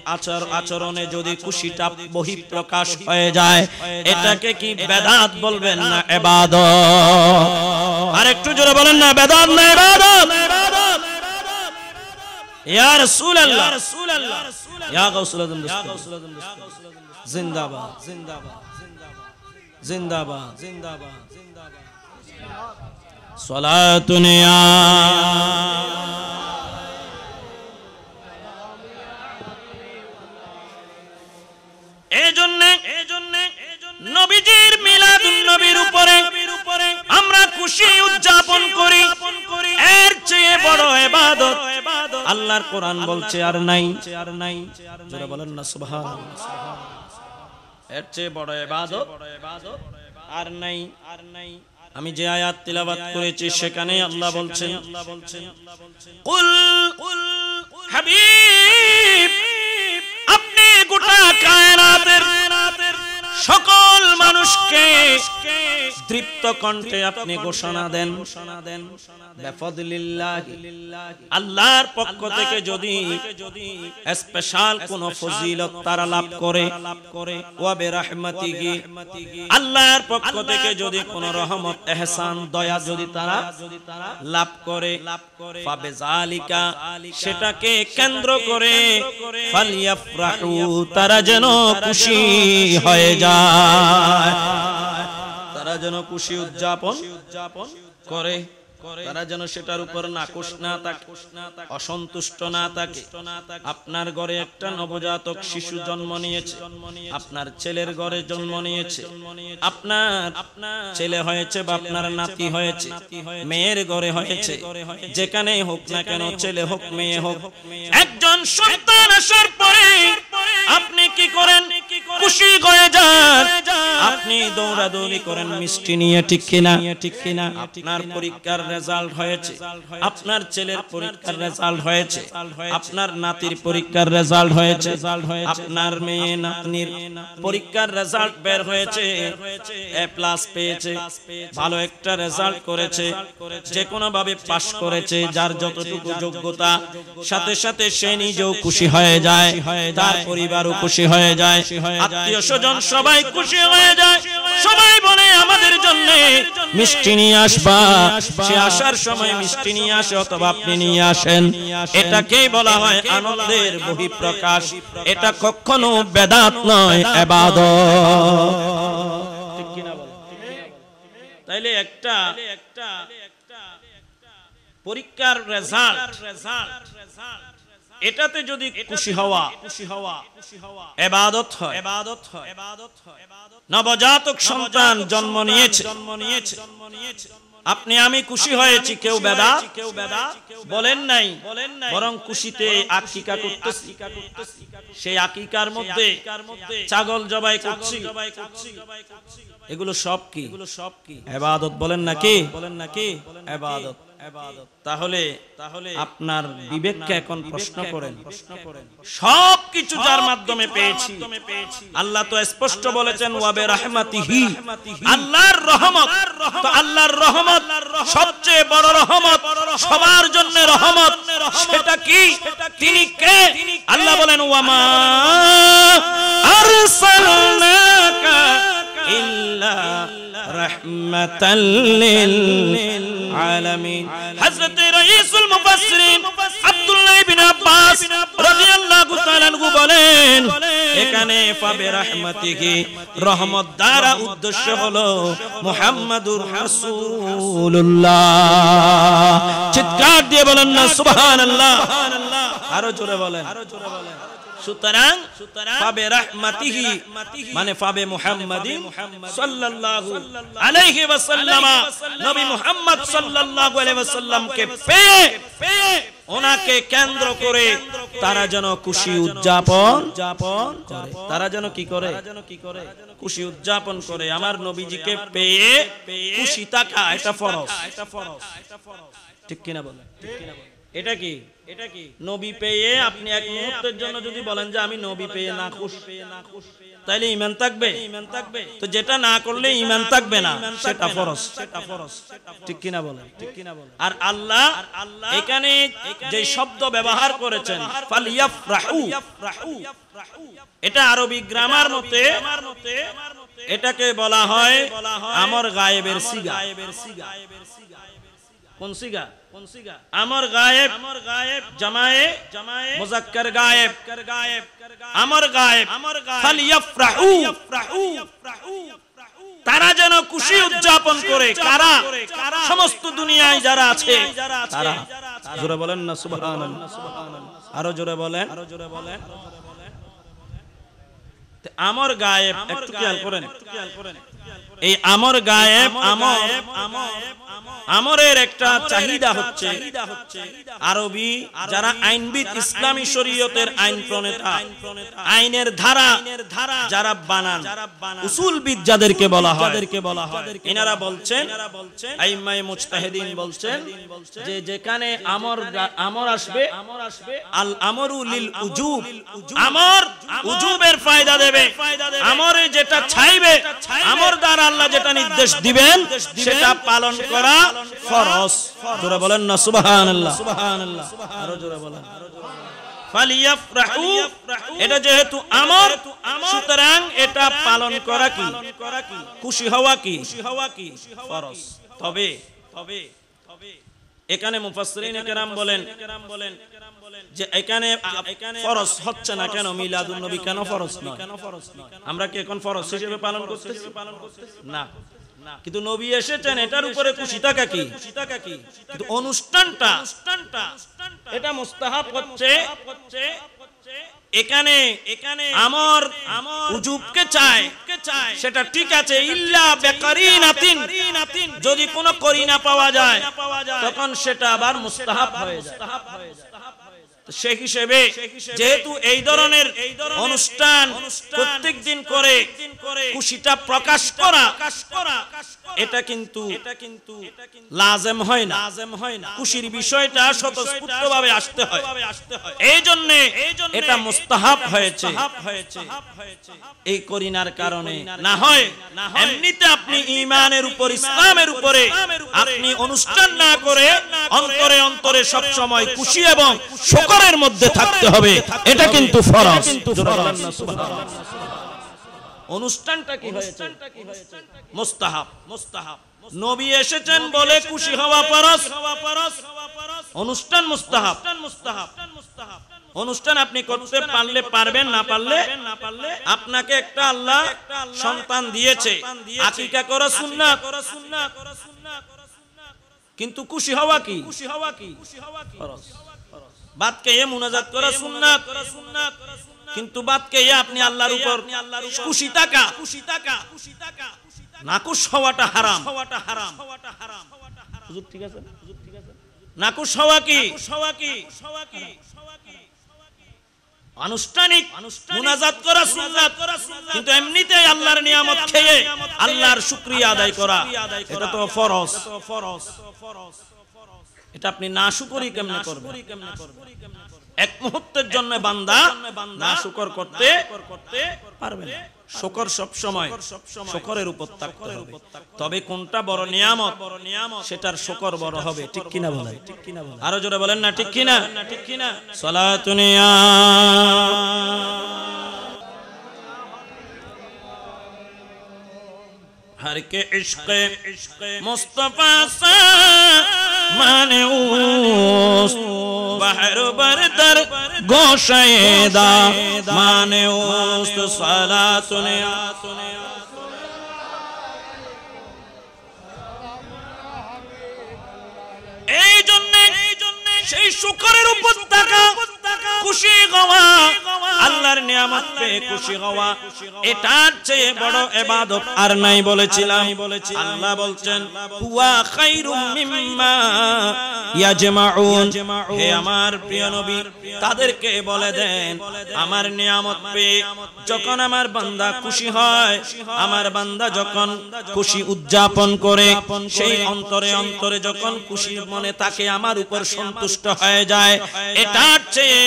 আচরণে যদি খুশিটা বহিঃপ্রকাশ হয়ে যায়, এটাকে কি বেদাত বলবেন না ইবাদত? আর একটু জোরে বলেন না, বেদাত না ইবাদত? ইয়া রাসূলুল্লাহ, ইয়া গাউসুল আযম জিন্দাবাদ, জিন্দাবাদ, জিন্দাবাদ, জিন্দাবাদ। সালাতুন ইয়া এজন্য নবীজির মিলাদুন নবীর উপরে আমরা খুশি উদযাপন করি। এর চেয়ে বড় ইবাদত আল্লাহর কোরআন বলছে আর নাই। যারা বলেন না সুবহানাল্লাহ। এর চেয়ে বড় ইবাদত আর নাই। আমি যে আয়াত তিলাওয়াত করেছি সেখানে আল্লাহ বলছেন, কুল হাবিব, আপনি গোটা কায়নাতের সকল মানুষকে তৃপ্ত কণ্ঠে আপনি ঘোষণা দেন, আল্লাহর পক্ষ থেকে যদি স্পেশাল কোন ফজিলত তারা লাভ করে, ওয়া বিরহমাতিহি, আল্লাহর পক্ষ থেকে যদি কোন রহমত, ইহসান, দয়া যদি তারা লাভ করে, ফাবিযালিকা, সেটাকে কেন্দ্র করে ফালইফরাহু, তারা যেন খুশি হয়ে যায়, তারা যেন খুশি উদযাপন করে, তারা যেন সেটার উপর নাখুশ না থাকে, অসন্তুষ্ট না থাকে। আপনার ঘরে একটা নবজাতক শিশু জন্ম নিয়েছে, আপনার ছেলের ঘরে জন্ম নিয়েছে, আপনার ছেলে হয়েছে বা আপনার নাতি হয়েছে, মেয়ের ঘরে হয়েছে, যেখানেই হোক না কেন, ছেলে হোক মেয়ে হোক, একজন সন্তান আসার পরে আপনি কি করেন? খুশি হয়ে যান, আপনি দৌড়াদৌড়ি করেন মিষ্টি নিয়ে, ঠিক কিনা? আপনার পরীক্ষার রেজাল্ট হয়েছে, আপনার ছেলের পরীক্ষার রেজাল্ট হয়েছে, আপনার নাতির পরীক্ষার রেজাল্ট হয়েছে, আপনার মেয়ে নাতনির পরীক্ষার রেজাল্ট বের হয়েছে, A+ পেয়েছে, ভালো একটা রেজাল্ট করেছে, যে কোনো ভাবে পাস করেছে, যার যতটুকু যোগ্যতা, সাথে সাথে সে নিজেও খুশি হয়ে যায়, তার পরিবারও খুশি হয়ে যায়, আত্মীয় স্বজন সবাই খুশি হয়ে যায়, সবাই বলে আমাদের জন্য মিষ্টি নিয়ে আসবা। সে আসার সময় মিষ্টি নিয়ে আসে অথবা আপনি নিয়ে আসেন, এটাকেই বলা হয় আনন্দের বহিঃপ্রকাশ। এটা কখনো বেদাত নয়, ইবাদত। ঠিক কি না বলেন? তাইলে একটা পরীক্ষার রেজাল্ট, এটাতে যদি খুশি হওয়া ইবাদত হয়। নবজাতক সন্তান জন্ম নিয়েছে, আপনি আমি খুশি হয়েছি, কেউ বেদাত বলেন নাই, বরং খুশিতে আকিকা করতেছি, সেই আকিকার মধ্যে ছাগল জবাই করছি, এগুলো সব কি? ইবাদত বলেন নাকি? ইবাদত। তাহলে আপনার বিবেককে এখন প্রশ্ন করেন, সব কিছু যার মাধ্যমে পেয়েছি, আল্লাহ তো স্পষ্ট বলেছেন ওয়া বিরাহমাতিহি, আল্লাহর রহমত। তো আল্লাহর রহমত সবচেয়ে বড় রহমত, সবার জন্য রহমত, সেটা কি? তিনি কে? আল্লাহ বলেন ওয়া মা আরসালনাকা ইল্লা রাহমাতাল লিল আলামিন। হযরত রাইসুল মুফাসসিরিন আব্দুল্লাহ ইবনে আব্বাস রাদিয়াল্লাহু তাআলা আনহু বলেন, এখানে ফাবে রাহমাতিহি, রহমত দ্বারা উদ্দেশ্য হলো মুহাম্মাদুর রাসূলুল্লাহ। চিৎকার দিয়ে বলেন না সুবহানাল্লাহ, আরো জোরে বলেন। সুতরাং ফাবে রাহমাতিহি মানে ফাবে মুহাম্মাদিন সাল্লাল্লাহু আলাইহি ওয়াসাল্লাম, নবী মুহাম্মদ সাল্লাল্লাহু আলাইহি ওয়াসাল্লামকে পেয়ে ওনাকে কেন্দ্র করে তারা যেন খুশি উদযাপন করে। তারা যেন কি করে? খুশি উদযাপন করে। আমার নবীজিকে পেয়ে খুশি থাকা এটা ফরজ। ঠিক কিনা বলেন? এটা কি? নবী পেয়ে আপনি এক মুহূর্তের জন্য যদি বলেন যে আমি নবী পেয়ে না খুশি, তাইলে ঈমান থাকবে? তো যেটা না করলে ঈমান থাকবে না, সেটা ফরজ। ঠিক কিনা বলেন? আর আল্লাহ এখানে যে শব্দ ব্যবহার করেছেন ফালিয়াফরাহু, এটা আরবি গ্রামার মতে এটাকে বলা হয় আমর গায়েবের সিগা। কোন সিগা? আমর গায়েব, জামায়ে মুযাক্কার গায়েব, আমর গায়েব। ফালিয়াফরাহু, তারা যেন খুশি উদযাপন করে। কারা? সমস্ত দুনিয়ায় যারা আছে তারা। জোরে বলেন না সুবহানাল্লাহ, আরো জোরে বলেন। আমর গায়েব, একটু খেয়াল করেন। এই আমর গায়েব, আমরের একটা চাহিদা হচ্ছে আরবি যারা আইনবিদ, ইসলামী শরীয়তের আইন প্রণেতা, আইনের ধারা যারা বানান, উসুলবিদ যাদেরকে বলা হয়, এনারা বলছেন, আইম্মায়ে মুজতাহিদিন বলছেন যে যেখানে আমর আসবে, আল আমরু লিল উজুব, আমর উজুবের ফায়দা দেবে। আমরে যেটা চাইবে, আমর দ্বারা আল্লাহ যেটা নির্দেশ দিবেন সেটা পালন করা ফরজ। জোরে বলেন না সুবহানাল্লাহ, আরো জোরে বলেন। ফালিয়াফরাহু, এটা যেহেতু আমর, সুতরাং এটা পালন করা কি? খুশি হওয়া কি? ফরজ। তবে এখানে মুফাসসিরিনে কেরাম বলেন যে এখানে ফরজ হচ্ছে না কেন? মিলাদুন নবী কেন ফরজ নয়? আমরা কি এখন ফরজ হিসেবে পালন করতেছি? না। কিন্তু নবী এসেছেন, এটার উপরে খুশি থাকা কি? কিন্তু অনুষ্ঠানটা এটা মুস্তাহাব হচ্ছে। এখানে আমর উজুবকে চায়, সেটা ঠিক আছে। ইল্লা বিকারিনাতিন, যদি কোনো করিনা পাওয়া যায় তখন সেটা আবার মুস্তাহাব হয়ে যায়। সেই হিসেবে যেহেতু এই ধরনের অনুষ্ঠান প্রত্যেকদিন করে খুশিটা প্রকাশ করা এটা কিন্তু লাজেম হয় না, খুশির বিষয়টা স্বতঃস্ফূর্তভাবে আসতে হয়। এই জন্য এটা মুস্তাহাব হয়েছে এই করিনার কারণে। না হয় এমনিতে আপনি ঈমানের উপর, ইসলামের উপরে আপনি অনুষ্ঠান না করে অন্তরে অন্তরে সব সময় খুশি এবং শুকরের মধ্যে থাকতে হবে, এটা কিন্তু ফরজ। অনুষ্ঠানটা কি হয়েছে? মুস্তাহাব। নবী এসেছেন বলে খুশি হওয়া ফরজ, অনুষ্ঠান মুস্তাহাব। অনুষ্ঠান আপনি করতে পারলে পারবেন, না পারলে আপনাকে একটা আল্লাহ সন্তান দিয়েছে, আকিকা করা সুন্নাত, কিন্তু খুশি হওয়া কি? ফরজ। বাদ খেয়ে মুনাজাত করা সুন্নাত, কিন্তু বাদ খেয়ে আপনি আল্লাহর উপর খুশি থাকা, নাকুশ হওয়াটা হারাম। হুজুর ঠিক আছে? নাকুশ হওয়া কি? আনুষ্ঠানিক মুনাজাত করা সুন্নাত, কিন্তু এমনিতেই আল্লাহর নিয়ামত খেয়ে আল্লাহর শুকরিয়া আদায় করা এটা তো ফরজ। এটা আপনি না শুকরি কেমনে করবেন? এক মুহূর্তের জন্য বান্দা না শুকর করতে পারবে না। শুকর সব সময় শুকরের উপর থাকতে হবে। তবে কোনটা বড় নিয়ামত সেটার শুকর বড় হবে, ঠিক কিনা বলেন? আরো জোরে বলেন না ঠিক কিনা? সালাতুনিয়া हर के इश्क़ मुस्तफ़ा सा माने उस बहर बरदर गोशेदा माने उस सलातुने এই জন্য সেই শুকরের উপর থাকা, খুশি হওয়া, আল্লাহর নিয়ামত পেয়ে খুশি হওয়া, এটার চেয়ে বড় ইবাদত আর নাই বলেছিলাম। আল্লাহ বলছেন হুয়া খায়রুম মিম্মা ইয়াজমাউন। হে আমার প্রিয় নবী, তাদেরকে বলে দেন আমার নিয়ামত পেয়ে যখন আমার বান্দা খুশি হয়, আমার বান্দা যখন খুশি উদযাপন করে, সেই অন্তরে অন্তরে যখন খুশির মনে তাকে আমার উপর সন্তুষ্ট হয়ে যায়, এটার চেয়ে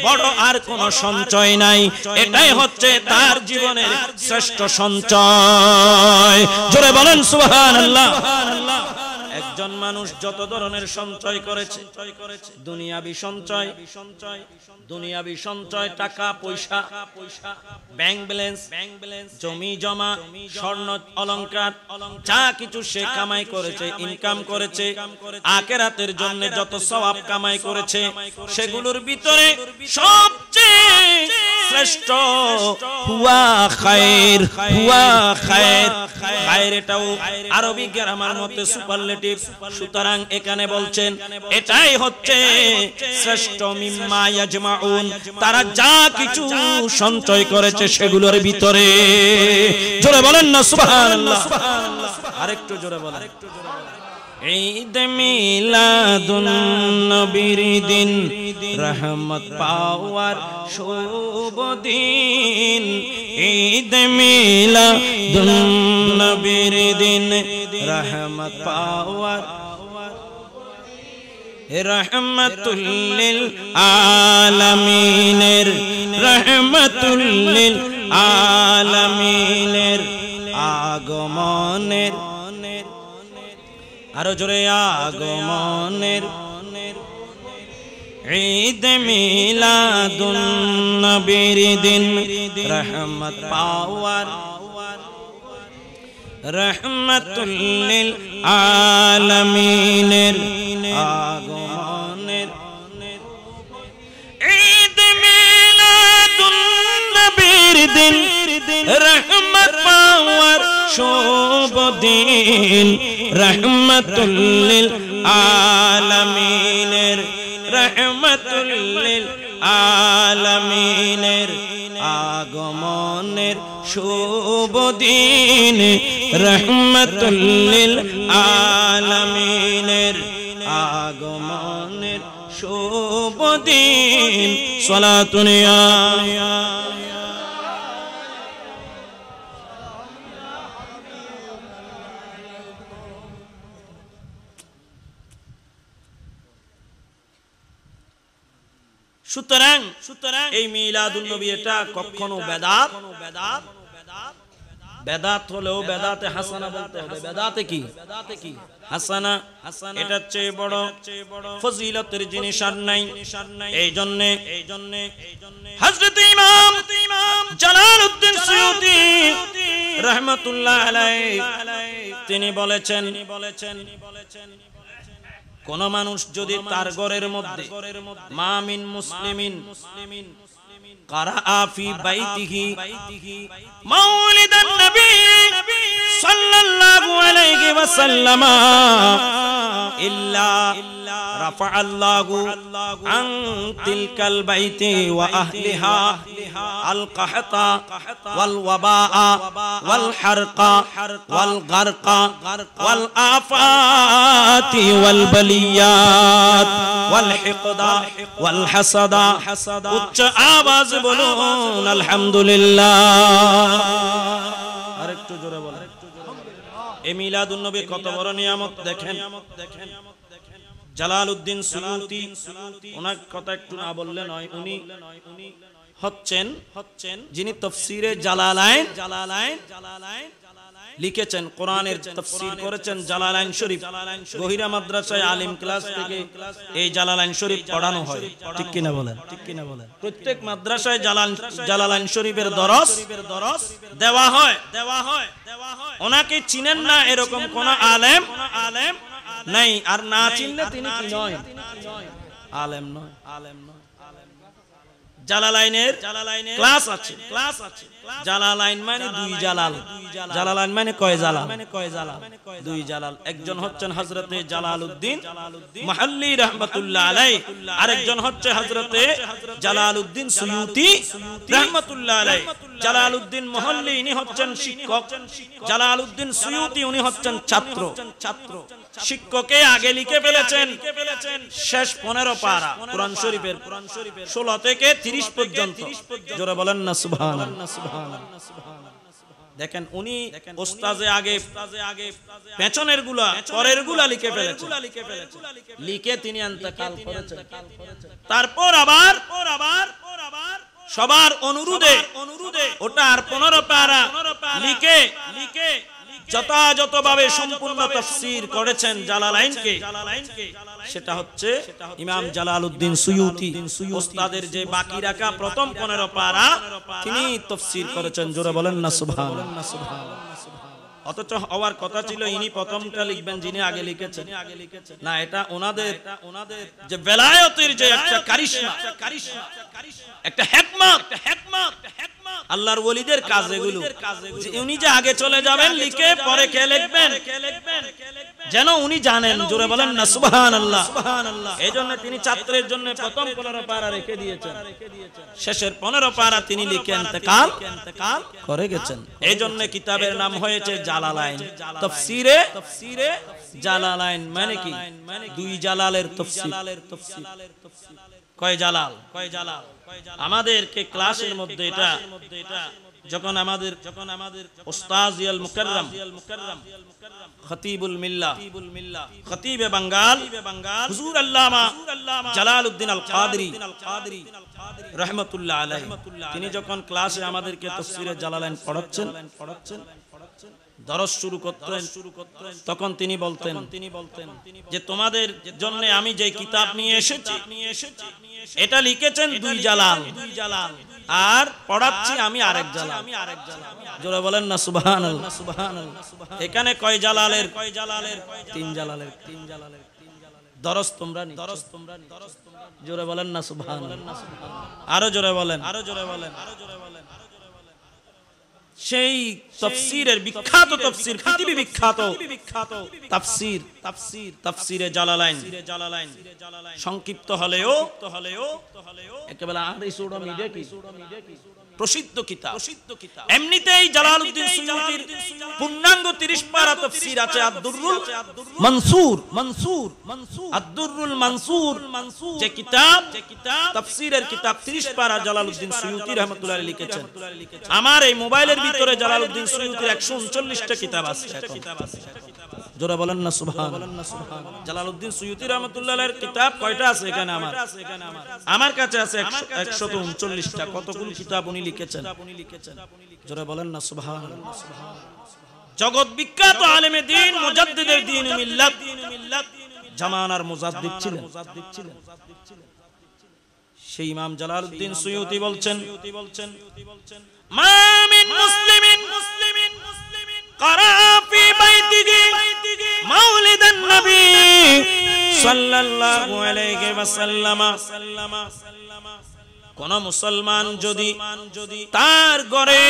বড় আর কোন সঞ্চয় নাই। এটাই হচ্ছে তার জীবনের শ্রেষ্ঠ সঞ্চয়। জোরে বলেন সুবহানাল্লাহ। একজন মানুষ যত ধরনের সঞ্চয় করেছে, দুনিয়াবি সঞ্চয়, টাকা পয়সা, ব্যাংক ব্যালেন্স, জমি জমা, স্বর্ণ অলংকার, যা কিছু সে কামাই করেছে, ইনকাম করেছে, আখিরাতের জন্য যত সওয়াব কামাই করেছে, সেগুলোর ভিতরে সবচেয়ে শ্রেষ্ঠ হুয়া খায়র। খায়র এটাও আরবি গ্রামার মধ্যে সুপারলেটিভ, সুতরাং এখানে বলছেন এটাই হচ্ছে শ্রেষ্ঠ মিম্মা ইয়াজমাউন, তারা যা কিছু সঞ্চয় করেছে সেগুলোর ভিতরে। জোরে বলেন না সুবহানাল্লাহ। আরেকটু জোরে বলেন। ঈদ মিলাদুন নবীর দিন, রহমত পাওয়ার শুভ দিন। ঈদ মিলাদুন নবীর দিন, রহমত পাওয়ার, রহমতুল লিল আলামিনের, রহমতুল লিল আলামিনের আগমনের, আরো জোরে আগমনের। ঈদ মিলাদুন নবীর দিন, রহমত পাওয়ার, রহমতুল লিল আলামিনের আগমনের। ঈদ মিলাদুন নবীর দিন, রহমত পাওয়ার শুভ দিন, রহমতুল লিল আলামিনের, রহমতুল লিল আলামিনের আগমনের শুভ দিন, রহমতুল লিল আলামিনের আগমনের শুভ মুহাম্মাদিন সালাতুন ইয়া সুতরাং এই মিলাদুন নবী এটা কখনো বেদাত হলেও বেদাতে হাসানা বলতে হবে। বেদাতে কি হাসানা, এটার চেয়ে বড় ফজিলতের জিনিস আর নাই। এই জন্য হযরত ইমাম জালালউদ্দিন সুয়ুতী রাহমাতুল্লাহ আলাইহি তিনি বলেছেন, কোন মানুষ যদি তার ঘরের মধ্যে মা মিন মুসলিমিন قرأ في بيته مولد النبي صلى الله عليه وسلم إلا رفع الله عن تلك البيت وأهلها القحط والوباء والحرق والغرق والآفات والبليات والحقد والحسد উচ্চ আওয়াজ বলুন আলহামদুলিল্লাহ। আরেকটু জোরে বলেন। এই মিলাদুন নবী কত বড় নিয়ামত দেখেন। জালালউদ্দিন সুয়ুতী ওনার কথা একটু না বললে নয়। উনি হচ্ছেন যিনি তাফসীরে জালালাইন লিখেছেন, কোরআনের তাফসীর করেছেন। জালালাইন শরীফ গহিরা মাদ্রাসায় আলিম ক্লাস থেকে এই জালালাইন শরীফ পড়ানো হয়, ঠিক কিনা বলেন? প্রত্যেক মাদ্রাসায় জালালাইন শরীফের দরস দেওয়া হয়। ওনাকে চিনেন না এরকম কোন আলেম নাই, আর না চিনলে তিনি কি নয়? আলেম নয়। জালালাইনের ক্লাস আছে। জালালাইন মানে দুই জালাল। জালালাইন মানে কয় জালাল? দুই জালাল। একজন হচ্ছেন হযরতে জালালউদ্দিন মাহল্লী রাহমাতুল্লাহ আলাইহি, আরেকজন হচ্ছে হযরতে জালালউদ্দিন সুয়ুতী রাহমাতুল্লাহ আলাইহি। জালালউদ্দিন মাহল্লী ইনি হচ্ছেন শিক্ষক, জালালউদ্দিন সুয়ুতী উনি হচ্ছেন ছাত্র। শিক্ষকে আগে লিখে ফেলেছেন শেষ 15 পারা কোরআন শরীফের 16 থেকে 30 পর্যন্ত। জোরে বলেন না সুবহানাল্লাহ। দেখেন উনি ওস্তাজে আগে পেছনের গুলা পরের গুলা লিখে ফেলেছেন, লিখে তিনি ইন্তেকাল করেছেন। তারপর আবার সবার অনুরোধে ওটা আর 15 পারা লিখে যথাযথভাবে সম্পূর্ণ তাফসীর করেছেন জালালাইনকে। সেটা হচ্ছে ইমাম জালালউদ্দিন সুয়ুতী। ওস্তাদের যে বাকি রাখা প্রথম 15 পারা তিনি তাফসীর করেছেন। জোরে বলেন না সুবহানাল্লাহ। অথচ হওয়ার কথা ছিল ইনি প্রথমটা লিখবেন, যিনি আগে লিখেছেন না। এটা ওনাদের যে বেলায়েতের যে একটা কারিশমা, একটা হিকমত, আল্লাহর ওলিদের কাজ এগুলো। উনি যে আগে চলে যাবেন লিখে পরে কে লিখবেন যেন উনি জানেন। জোরে বলেন না সুবহানাল্লাহ। এইজন্য তিনি ছাত্রের জন্য প্রথম 15 পারা রেখে দিয়েছেন, শেষের 15 পারা তিনি লিখে ইন্তেকাল করে গেছেন। এইজন্য কিতাবের নাম হয়েছে জালালাইন। তাফসীরে জালালাইন মানে কি? দুই জালালের তাফসীর। কয় জালাল? আমাদেরকে ক্লাসের মধ্যে এটা যখন আমাদের উস্তাদ জিয়াল মুকাররম খতিবুল মিল্লাহ খতিবে বাঙ্গাল হুজুর আল্লামা জালালউদ্দিন আল কাদরি রাহমাতুল্লাহ আলাইহি, তিনি যখন ক্লাসে আমাদেরকে তাফসীরে জালালাইন পড়াচ্ছেন, দরস শুরু করতেন, তখন তিনি বলতেন যে তোমাদের জন্য আমি যে কিতাব নিয়ে এসেছি এটা লিখেছেন দুই জালাল, আর পড়াচ্ছি আমি আরেক জালাল। জোরে বলেন না সুবহানাল্লাহ। এখানে কয় জালালের? তিন জালালের। দরস তোমরা নি। জোরে বলেন না সুবহানাল্লাহ। আরো জোরে বলেন। সেই তাফসীরের বিখ্যাত তাফসীর, পৃথিবী বিখ্যাত তাফসীরে জালালাইন সংক্ষিপ্ত হলেও একেবারে আড়াইশোটা মিডে কি প্রসিদ্ধ কিতাব। এমনিতেই জালালউদ্দিন সুয়ুতীর পূর্ণাঙ্গ 30 পারা তাফসীর আছে আদ-দুররুল মানসুর আদ-দুররুল মানসুর যে কিতাব তাফসীরের কিতাব 30 পারা জালালউদ্দিন সুয়ুতী রাহমাতুল্লাহ আলাইহি লিখেছেন। আমার এই মোবাইলের ভিতরে জালালউদ্দিন সুয়ুতীর 139টা কিতাব আছে। জোরে বলেন না সুবহানাল্লাহ। জালালউদ্দিন সুয়ুতী রাহমাতুল্লাহ আলাইহির কিতাব কয়টা আছে এখানে? আমার কাছে আছে 139টা। কতগুলো কিতাব উনি লিখেছেন? জোরে বলেন না সুবহানাল্লাহ। জগৎ বিখ্যাত আলেমে দ্বীন, মুজাদ্দিদের দ্বীন মিল্লাত, জামানার মুজাদ্দিদ ছিলেন সেই ইমাম জালালউদ্দিন সুয়ুতী বলছেন, মা মিন মুসলিমিন قرأ في بيته مولد النبي صلى الله عليه وسلم কোন মুসলমান যদি তার ঘরে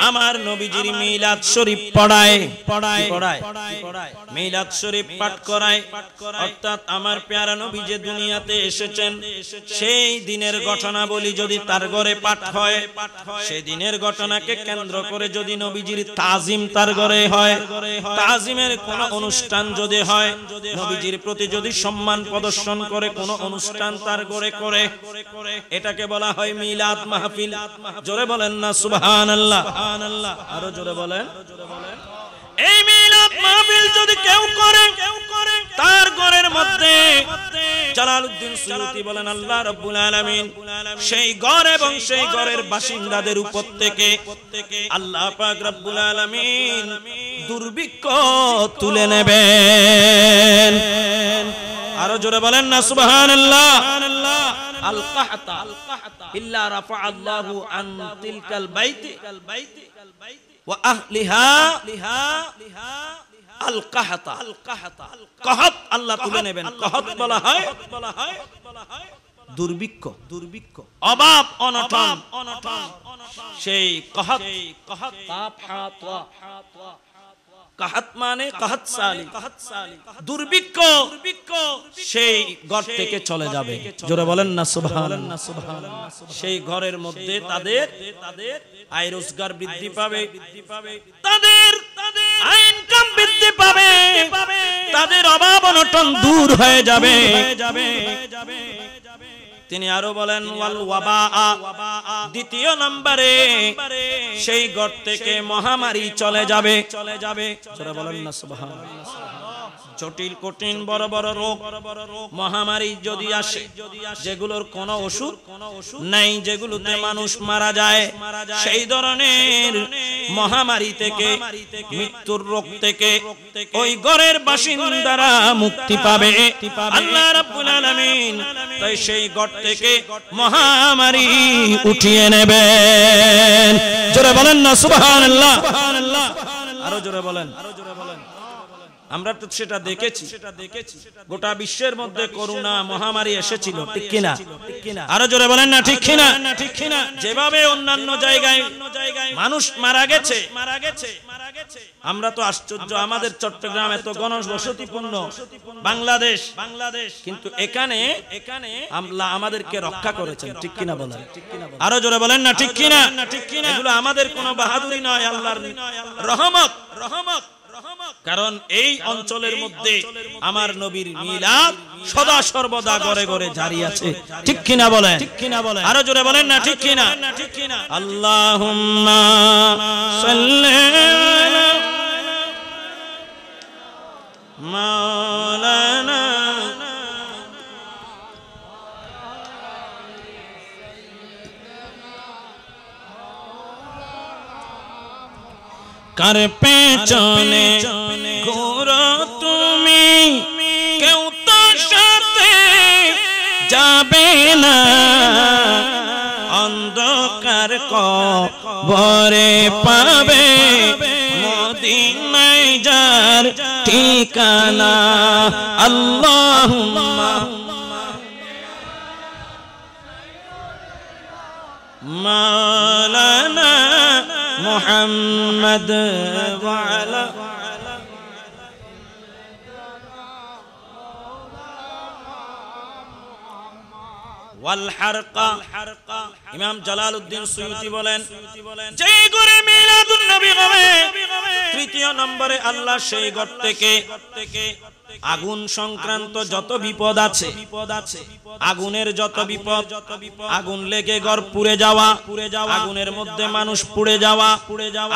আমার নবীজির মিলাদ শরীফ পড়ায় মিলাদ শরীফ পাঠ করায়, অর্থাৎ আমার প্যারা নবী যে দুনিয়াতে এসেছেন সেই দিনের ঘটনাবলী যদি তার ঘরে পাঠ হয়, সেই দিনের ঘটনাকে কেন্দ্র করে যদি নবীজির তাজিম তার ঘরে হয়, তাজিমের কোন অনুষ্ঠান যদি হয়, নবীজির প্রতি যদি সম্মান প্রদর্শন করে কোন অনুষ্ঠান তার ঘরে করে, এটাকে বলা হয় মিলাদ মাহফিল। জোরে বলেন না সুবহানাল্লাহ। আরো জোরে বলেন। এই মিলাদ মাহফিল যদি কেউ করে তার ঘরের মধ্যে জালালউদ্দিন সুয়ুতী বলেন আল্লাহ রাব্বুল আলামিন সেই ঘর এবং সেই ঘরের বাসিন্দাদের উপর থেকে আল্লাহ পাক রাব্বুল আলামিন দুর্ভিক্ষ তুলে নেবেন। আরো জোরে বলেন না সুবহানাল্লাহ। আল কাহতা ইল্লা রাফা আল্লাহু আন তিলকাল বাইতি ওয়া আহলিহা আল কাহতা। কাহত আল্লাহ তুলে নেবেন। কাহত বলা হয় দুর্ভিক্ষ, অভাব, অনটন। সেই কাহত কাহাত মানে কাহাত সালি, দুর্ভিক্ষ সেই ঘর থেকে চলে যাবে। জোরে বলেন না সুবহানাল্লাহ। সেই ঘরের মধ্যে তাদের আয় রোজগার বৃদ্ধি পাবে, তাদের আয় ইনকাম বৃদ্ধি পাবে, তাদের অভাব অনটন দূর হয়ে যাবে। তিনি আরো বলেন ওয়াল ওয়াবা, দ্বিতীয় নম্বরে সেই ঘর থেকে মহামারী চলে যাবে। যারা বলেন না সুবহানাল্লাহ। জটিল কঠিন বড় বড় রোগ মহামারী যদি আসে, যেগুলোর কোনো ওষুধ নাই, যেগুলোতে মানুষ মারা যায়, সেই ধরনের মহামারী থেকে, মৃত্যুর রোগ থেকে ওই ঘরের বাসিন্দারা মুক্তি পাবে আল্লাহ রাব্বুল আলামিন। তাই সেই ঘর থেকে মহামারী উঠিয়ে নেবেন। জোরে বলেন না সুবহানাল্লাহ। আরো জোরে বলেন। আমরা তো সেটা দেখেছি, গোটা বিশ্বের মধ্যে করোনা মহামারী এসেছিল, ঠিক কিনা? আরো জোরে বলেন না ঠিক কিনা? যেভাবে অন্যান্য জায়গায় মানুষ মারা গেছে, আমরা তো আশ্চর্য, আমাদের চট্টগ্রাম এত ঘনবসতিপূর্ণ বাংলাদেশ, কিন্তু এখানে আল্লাহ আমাদেরকে রক্ষা করেছেন, ঠিক কিনা বলেন? আরো জোরে বলেন না ঠিক কিনা? এগুলো আমাদের কোনো বাহাদুরি নয়, আল্লাহর রহমত। কারণ এই অঞ্চলের মধ্যে আমার নবীর মিলাদ সদা সর্বদা ঘরে ঘরে জারি আছে, ঠিক কিনা বলেন? আরো জোরে বলেন না ঠিক কিনা? আল্লাহুম্মা সাল্লি আলা মাওলানা কার পেছনে ঘোরো তুমি, কেউ তো সাথে যাবে না, অন্ধকার কবরে পাবে মদিনায় যার ঠিকানা। আল্লাহুম্মা মাওলানা মুহাম্মদ ওয়া আলা ওয়াল হারকা। ইমাম জালালউদ্দিন সুয়ুতী বলেন, যে ঘরে মিলাদুন নবী হবে দ্বিতীয় নম্বরে আল্লাহ সেই ঘর থেকে আগুন সংক্রান্ত যত বিপদ আছে, আগুনের যত বিপদ, আগুন লেগে ঘর পুড়ে যাওয়া, আগুনের মধ্যে মানুষ পুড়ে যাওয়া,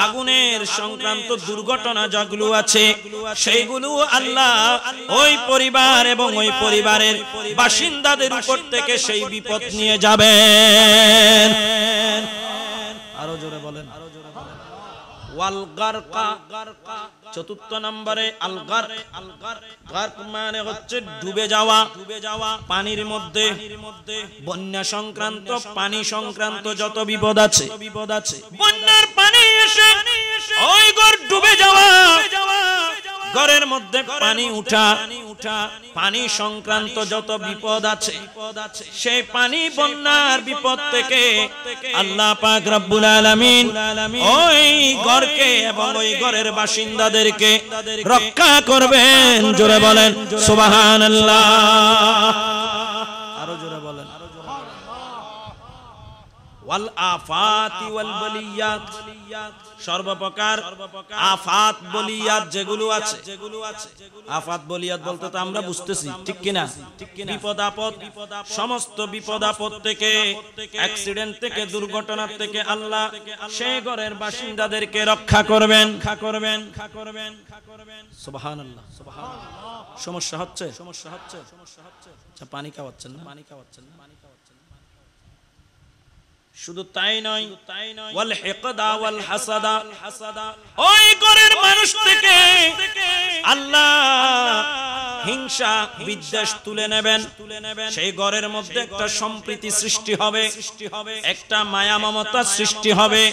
আগুনের সংক্রান্ত দুর্ঘটনা যেগুলো আছে সেইগুলো আল্লাহ ওই পরিবার এবং ওই পরিবারের বাসিন্দাদের উপর থেকে সেই বিপদ নিয়ে যাবেন। আরো জোরে বলেন। ওয়াল গারকা, চতুর্থ নম্বরে আল গারক, গারক মানে হচ্ছে ডুবে যাওয়া, পানির মধ্যে বন্যা সংক্রান্ত পানি সংক্রান্ত যত বিপদ আছে, বন্যার পানি এসে ওই ঘর ডুবে যাওয়া, ঘরের মধ্যে পানি উঠা, পানি সংক্রান্ত যত বিপদ আছে সেই পানি বন্যার বিপদ থেকে আল্লাহ পাক রব্বুল আলামিন ওই ঘরকে এবং ওই ঘরের বাসিন্দাদেরকে রক্ষা করবেন। জোরে বলেন সুবহানাল্লাহ। আরো জোরে বলেন। ওয়াল আফাতি ওয়াল বালিয়াত, সর্বপ্রকার আফাত বলিয়াত যেগুলো আছে, আফাত বলিয়াত বলতে তো আমরা বুঝতেছি, ঠিক কিনা? বিপদ আপদ, সমস্ত বিপদ আপদ থেকে, অ্যাক্সিডেন্ট থেকে, দুর্ঘটনা থেকে আল্লাহ সেই ঘরের বাসিন্দাদেরকে রক্ষা করবেন। সুবহানাল্লাহ। সমস্যা হচ্ছে, আচ্ছা পানি খাওয়াচ্ছেন না? শুধু তাই নয়, ওয়াল হিকদা ওয়াল হাসাদা, ওই ঘরের মানুষ থেকে আল্লাহ হিংসা বিদ্বেষ তুলে নেবেন। সেই ঘরের মধ্যে একটা সম্প্রীতি সৃষ্টি হবে, একটা মায়া মমতার সৃষ্টি হবে,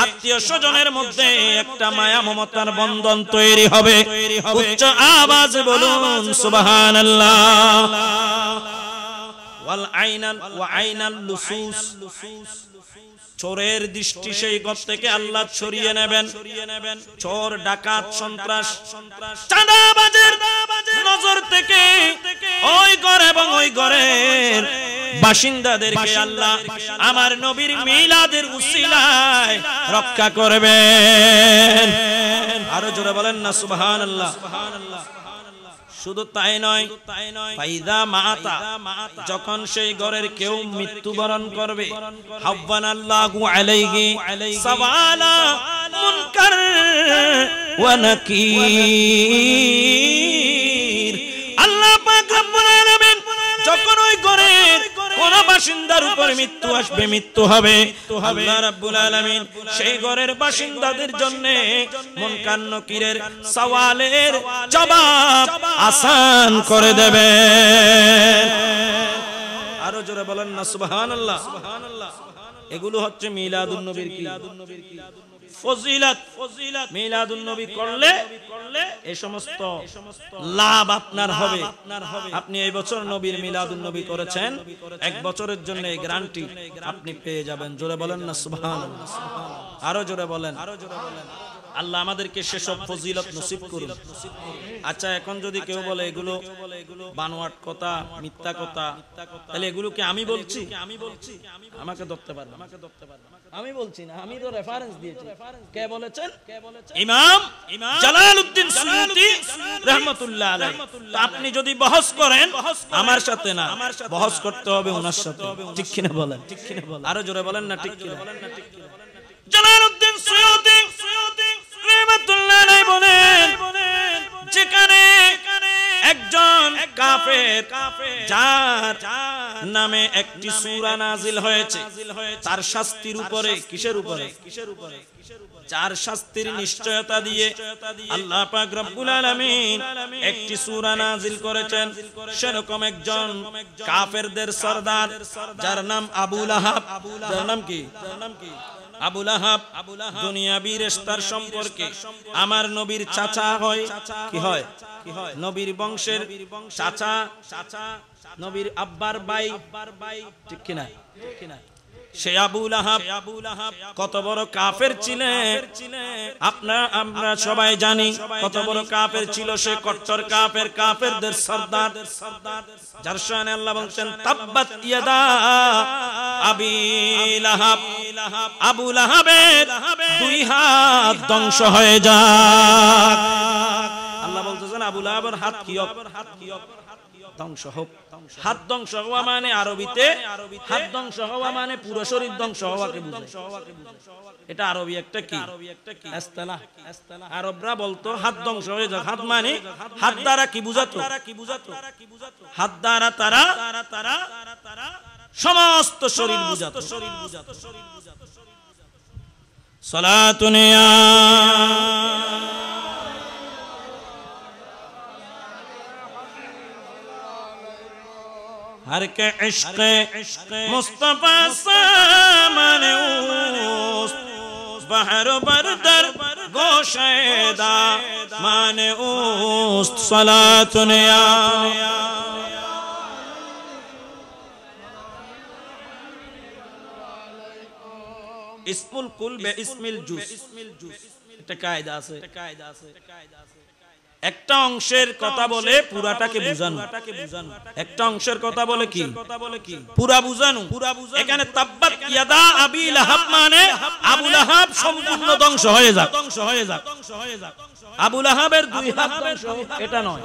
আত্মীয় স্বজনের মধ্যে একটা মায়া মমতার বন্ধন তৈরি হবে। উচ্চ আওয়াজে বলুন সুবহানাল্লাহ। ওয়াল আইনাল ওয়া আইনাল লুসুস, চোরের দৃষ্টি সেই ঘর থেকে আল্লাহ ছড়িয়ে নেবেন। চোর, ডাকাত, সন্ত্রাস, চাঁদাবাজের নজর থেকে ওই ঘর এবং ওই ঘরের বাসিন্দাদেরকে আল্লাহ আমার নবীর মিলাদের উসিলায় রক্ষা করবেন। আরো জোরে বলেন না সুবহানাল্লাহ। শুধু তাই নয়, ফাইদা মাতা, যখন সেই ঘরের কেউ মৃত্যুবরণ করবে, হাব্বানাল্লাহু আলাইহি সাওয়ালা মুনকার ওয়া নাকির। আল্লাহ পাক রব্বুল আলামিন যখন ওই ঘরের কোন বাসিন্দার উপর মৃত্যু আসবে, মৃত্যু হবে, আল্লাহ রাব্বুল আলামিন সেই ঘরের বাসিন্দাদের জন্য মুনকার নাকিরের সওয়ালের জবাব আসান করে দেবেন। আরো জোরে বলেন না সুবহানাল্লাহ। এগুলো হচ্ছে মিলাদুন নবীর কি ফজিলত। মিলাদুন নবী করলে এই সমস্ত লাভ আপনার হবে। আপনি এই বছর নবীর মিলাদুন নবী করেছেন, এক বছরের জন্য এই গ্যারান্টি আপনি পেয়ে যাবেন। জোরে বলেন না সুবহানাল্লাহ। আরো জোরে বলেন। আল্লাহ আমাদেরকে সেসব ফজিলত নসিব করুন। আচ্ছা, এখন যদি কেউ বলে এগুলো বানোয়াট কথা, মিথ্যা কথা, তাহলে এগুলো কি আমি বলছি? আমাকে ধরতে পারবে? আমি বলছি না, আমি তো রেফারেন্স দিয়েছি। কে বলেছেন? ইমাম জালালউদ্দিন সুয়ুতী রাহমাতুল্লাহ আলাইহি। আপনি যদি বহস করেন আমার সাথে না, বহস করতে হবে ওনার সাথে, ঠিক কিনা বলেন? আরো জোরে বলেন না ঠিক কিনা? জালালউদ্দিন সুয়ুতী রাহমাতুল্লাহ আলাইহি বলেন, যেখানে একজন কাফের যার নামে একটি সূরা নাজিল হয়েছে, তার শাস্তির উপরে, কিসের উপরে? চার শাস্তির নিশ্চয়তা দিয়ে আল্লাহ পাক রব্বুল আলামিন একটি সূরা নাজিল করেছেন। সেরকম একজন কাফেরদের সরদার যার নাম আবু লাহাব। যার নাম কি? আবু লাহাব দুনিয়াবী রেশতার সম্পর্কে আমার নবীর চাচা হয়। কি হয়? নবীর বংশের চাচা, নবীর আব্বার ভাই, ঠিক কিনা? সে আবু লাহাব কত বড় কাফের ছিলেন আমরা সবাই জানি কত বড় কাফের ছিল সে কট্টর কাফেরদের সরদার যার শানে আল্লাহ বলেন তাব্বাত ইয়াদা আবি লাহাব আবু লাহাবের দুই হাত ধ্বংস হয়ে যাক আল্লাহ বলতেছেন আবু লাহাবের হাত কি ধ্বংস হোক হাত ধ্বংস হওয়া মানে আরবিতে হাত ধ্বংস হওয়া মানে পুরো শরীর ধ্বংস হওয়াকে বোঝায় এটা আরবি একটা কি ইসতিলাহ আরবরা বলতো হাত ধ্বংস হয়ে যাক হাত মানে হাত দ্বারা কি বুঝাতো হাত দ্বারা তারা সমস্ত শরীর বুঝাতো সালাতুন ইয়া हर के इश्क़ मुस्तफ़ा सामने उस बहर बरदर गोशेदा माने उस सलातुन या इस्मुल कुल बे इस्मिल जुस এটা কায়দা আছে একটা অংশের কথা বলে পুরাটাকে বুঝানো একটা অংশের কথা বলে কি পুরা বুঝানো এখানে তাব্বাত ইয়াদা আবি লাহাব মানে আবু লাহাব সম্পূর্ণ ধ্বংস হয়ে যাক আবু লাহাবের দুই হাত ধ্বংস এটা নয়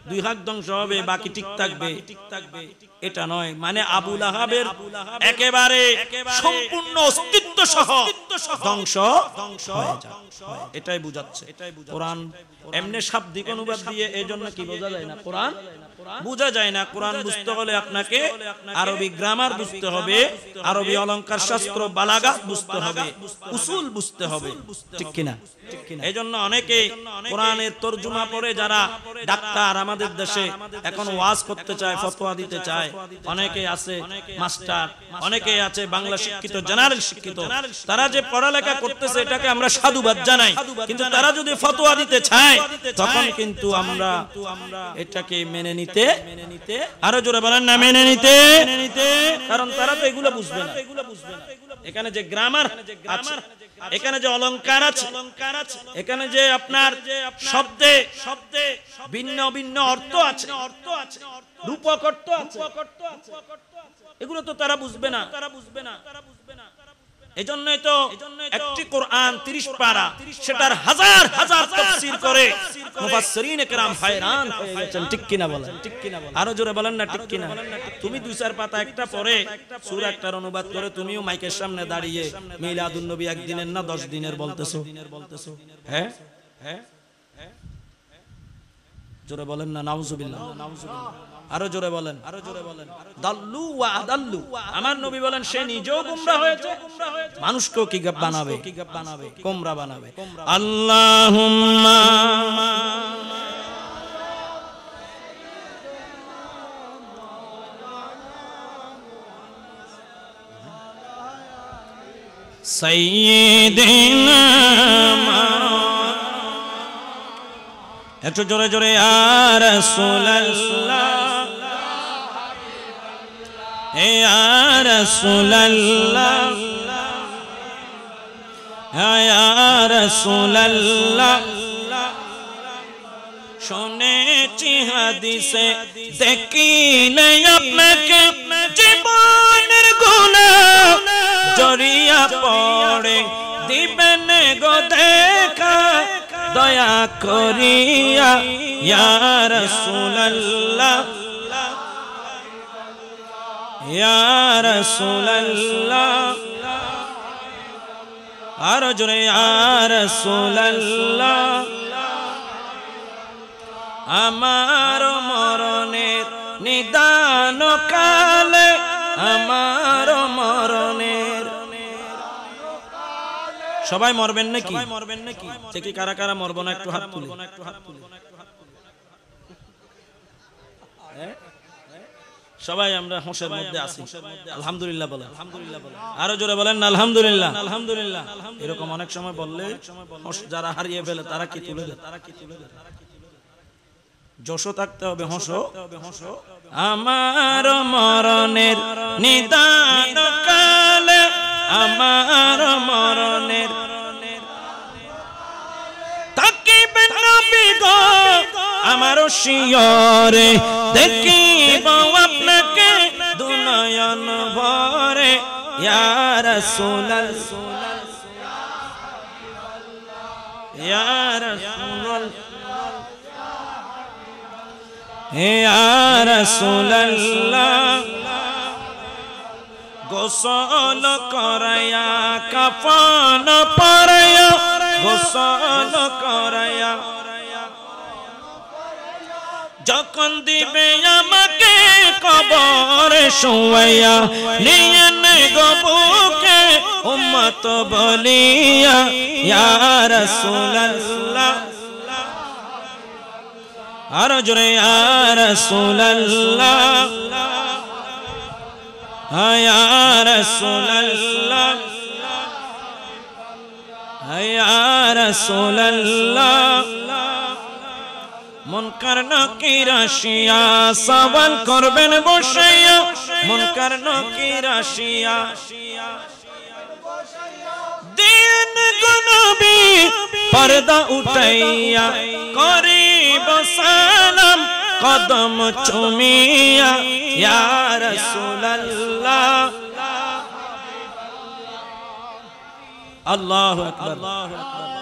দুই হাত ধ্বংস হবে বাকি ঠিক থাকবে এটা নয় মানে আবু লাহাবের একেবারে সম্পূর্ণ অস্তিত্ব সহ ধ্বংস হয়ে যাক এটাই বুঝাচ্ছে কোরআন এমনি শাব্দিক অনুবাদ দিয়ে এইজন্য কি বোঝা যায় না কোরআন বোঝা যায় না কোরআন বুঝতে হলে আপনাকে আরবি গ্রামার বুঝতে হবে আরবি অলংকার শাস্ত্র বালাগাত বুঝতে হবে উসুল বুঝতে হবে ঠিক কি না এইজন্য অনেকে কোরআনের তরজমা পড়ে যারা ডাক্তার আমাদের দেশে এখন ওয়াজ করতে চায় ফতোয়া দিতে চায় অনেকে আছে মাস্টার অনেকে আছে বাংলা শিক্ষিত জেনারেল শিক্ষিত তারা যে পড়ালেখা করতেছে এটাকে আমরা সাধুবাদ জানাই কিন্তু তারা যদি ফতোয়া দিতে চায় তখন কিন্তু আমরা এটাকে মেনে নিতে আরো জোরে বলেন না মেনে নিতে কারণ তারা তো এগুলো বুঝবে না এখানে যে গ্রামার আছে এখানে যে অলংকার আছে এখানে যে আপনার শব্দে ভিন্ন ভিন্ন অর্থ আছে রূপক অর্থ আছে এগুলো তো তারা বুঝবে না এজন্যই তো একটি কোরআন 30 পারা সেটার হাজার হাজার তাফসীর করে মুফাসসিরিন کرام হায়রান হয়ে গেছেন ঠিক কি না বলেন আরো জোরে বলেন না ঠিক কি না তুমি 2-4 পাতা একটা পড়ে সূরা একটার অনুবাদ করে তুমিও মাইকের সামনে দাঁড়িয়ে মিলাদুন নবী একদিনের না 10 দিনের বলতেছো হ্যাঁ জোরে বলেন না নাউজুবিল্লাহ আরো জোরে বলেন দাল্লু ওয়া আদাল্লু আমার নবী বলেন সে নিজেও গোমরা হয়েছে মানুষকেও কি বানাবে গোমরা বানাবে আল্লাহুম্মা সাইয়্যিদিনা একটু জোরে জোরে ইয়া রাসূলুল্লাহ ইয়া রাসূলুল্লাহ ইয়া রাসূলুল্লাহ শুনেছি হাদিসে দেখিলে আপনাকে জীবনের গুনাহ জড়িয়া পড়ে দিবেন গো দেখা দয়া করিয়া ইয়া রাসূলুল্লাহ ইয়া রাসূলুল্লাহ আর জোরে ইয়া রাসূলুল্লাহ আমার মরণের নিদান কালে আমার মরণের সবাই মরবেন নাকি দেখি কারা কারা মরব না একটু হাত তুলে সবাই আমরা হোশের মধ্যে আছি আলহামদুলিল্লাহ বলেন আরো জোরে বলেন না আলহামদুলিল্লাহ এরকম অনেক সময় বললে যারা হারিয়ে ফেলে তারা কি তুলে দেয় যশো থাকতে হবে, হসো। আমার মরণের নিদান কালে, আমার মরণের তাকিবেন নবী গো আমার শিয়রে, দেখিব আপনাকে দুনয়ন ভরে ইয়া রাসূলুল্লাহ ইয়া রাসূলুল্লাহ ইয়া রাসূলুল্লাহ। গোসল করায়া কাফন পরায়া, গোসল করায়া যখন দিবে আমাকে কবরে শোয়াইয়া, নিয়ে নে গো বুকে উম্মত বলিয়া ইয়া রাসূলুল্লাহ। আর জোরে ইয়া রাসূলুল্লাহ ইয়া রাসূলুল্লাহ ইয়া রাসূলুল্লাহ। মুনকার নাকির আসিয়া সওয়াল করবেন বসাইয়া, মুনকার নাকির আসিয়া দিন গো নবী পর্দা উঠাইয়া, করিব সালাম কদম চুমিয়া ইয়া রাসূলুল্লাহ। আল্লাহু আকবার।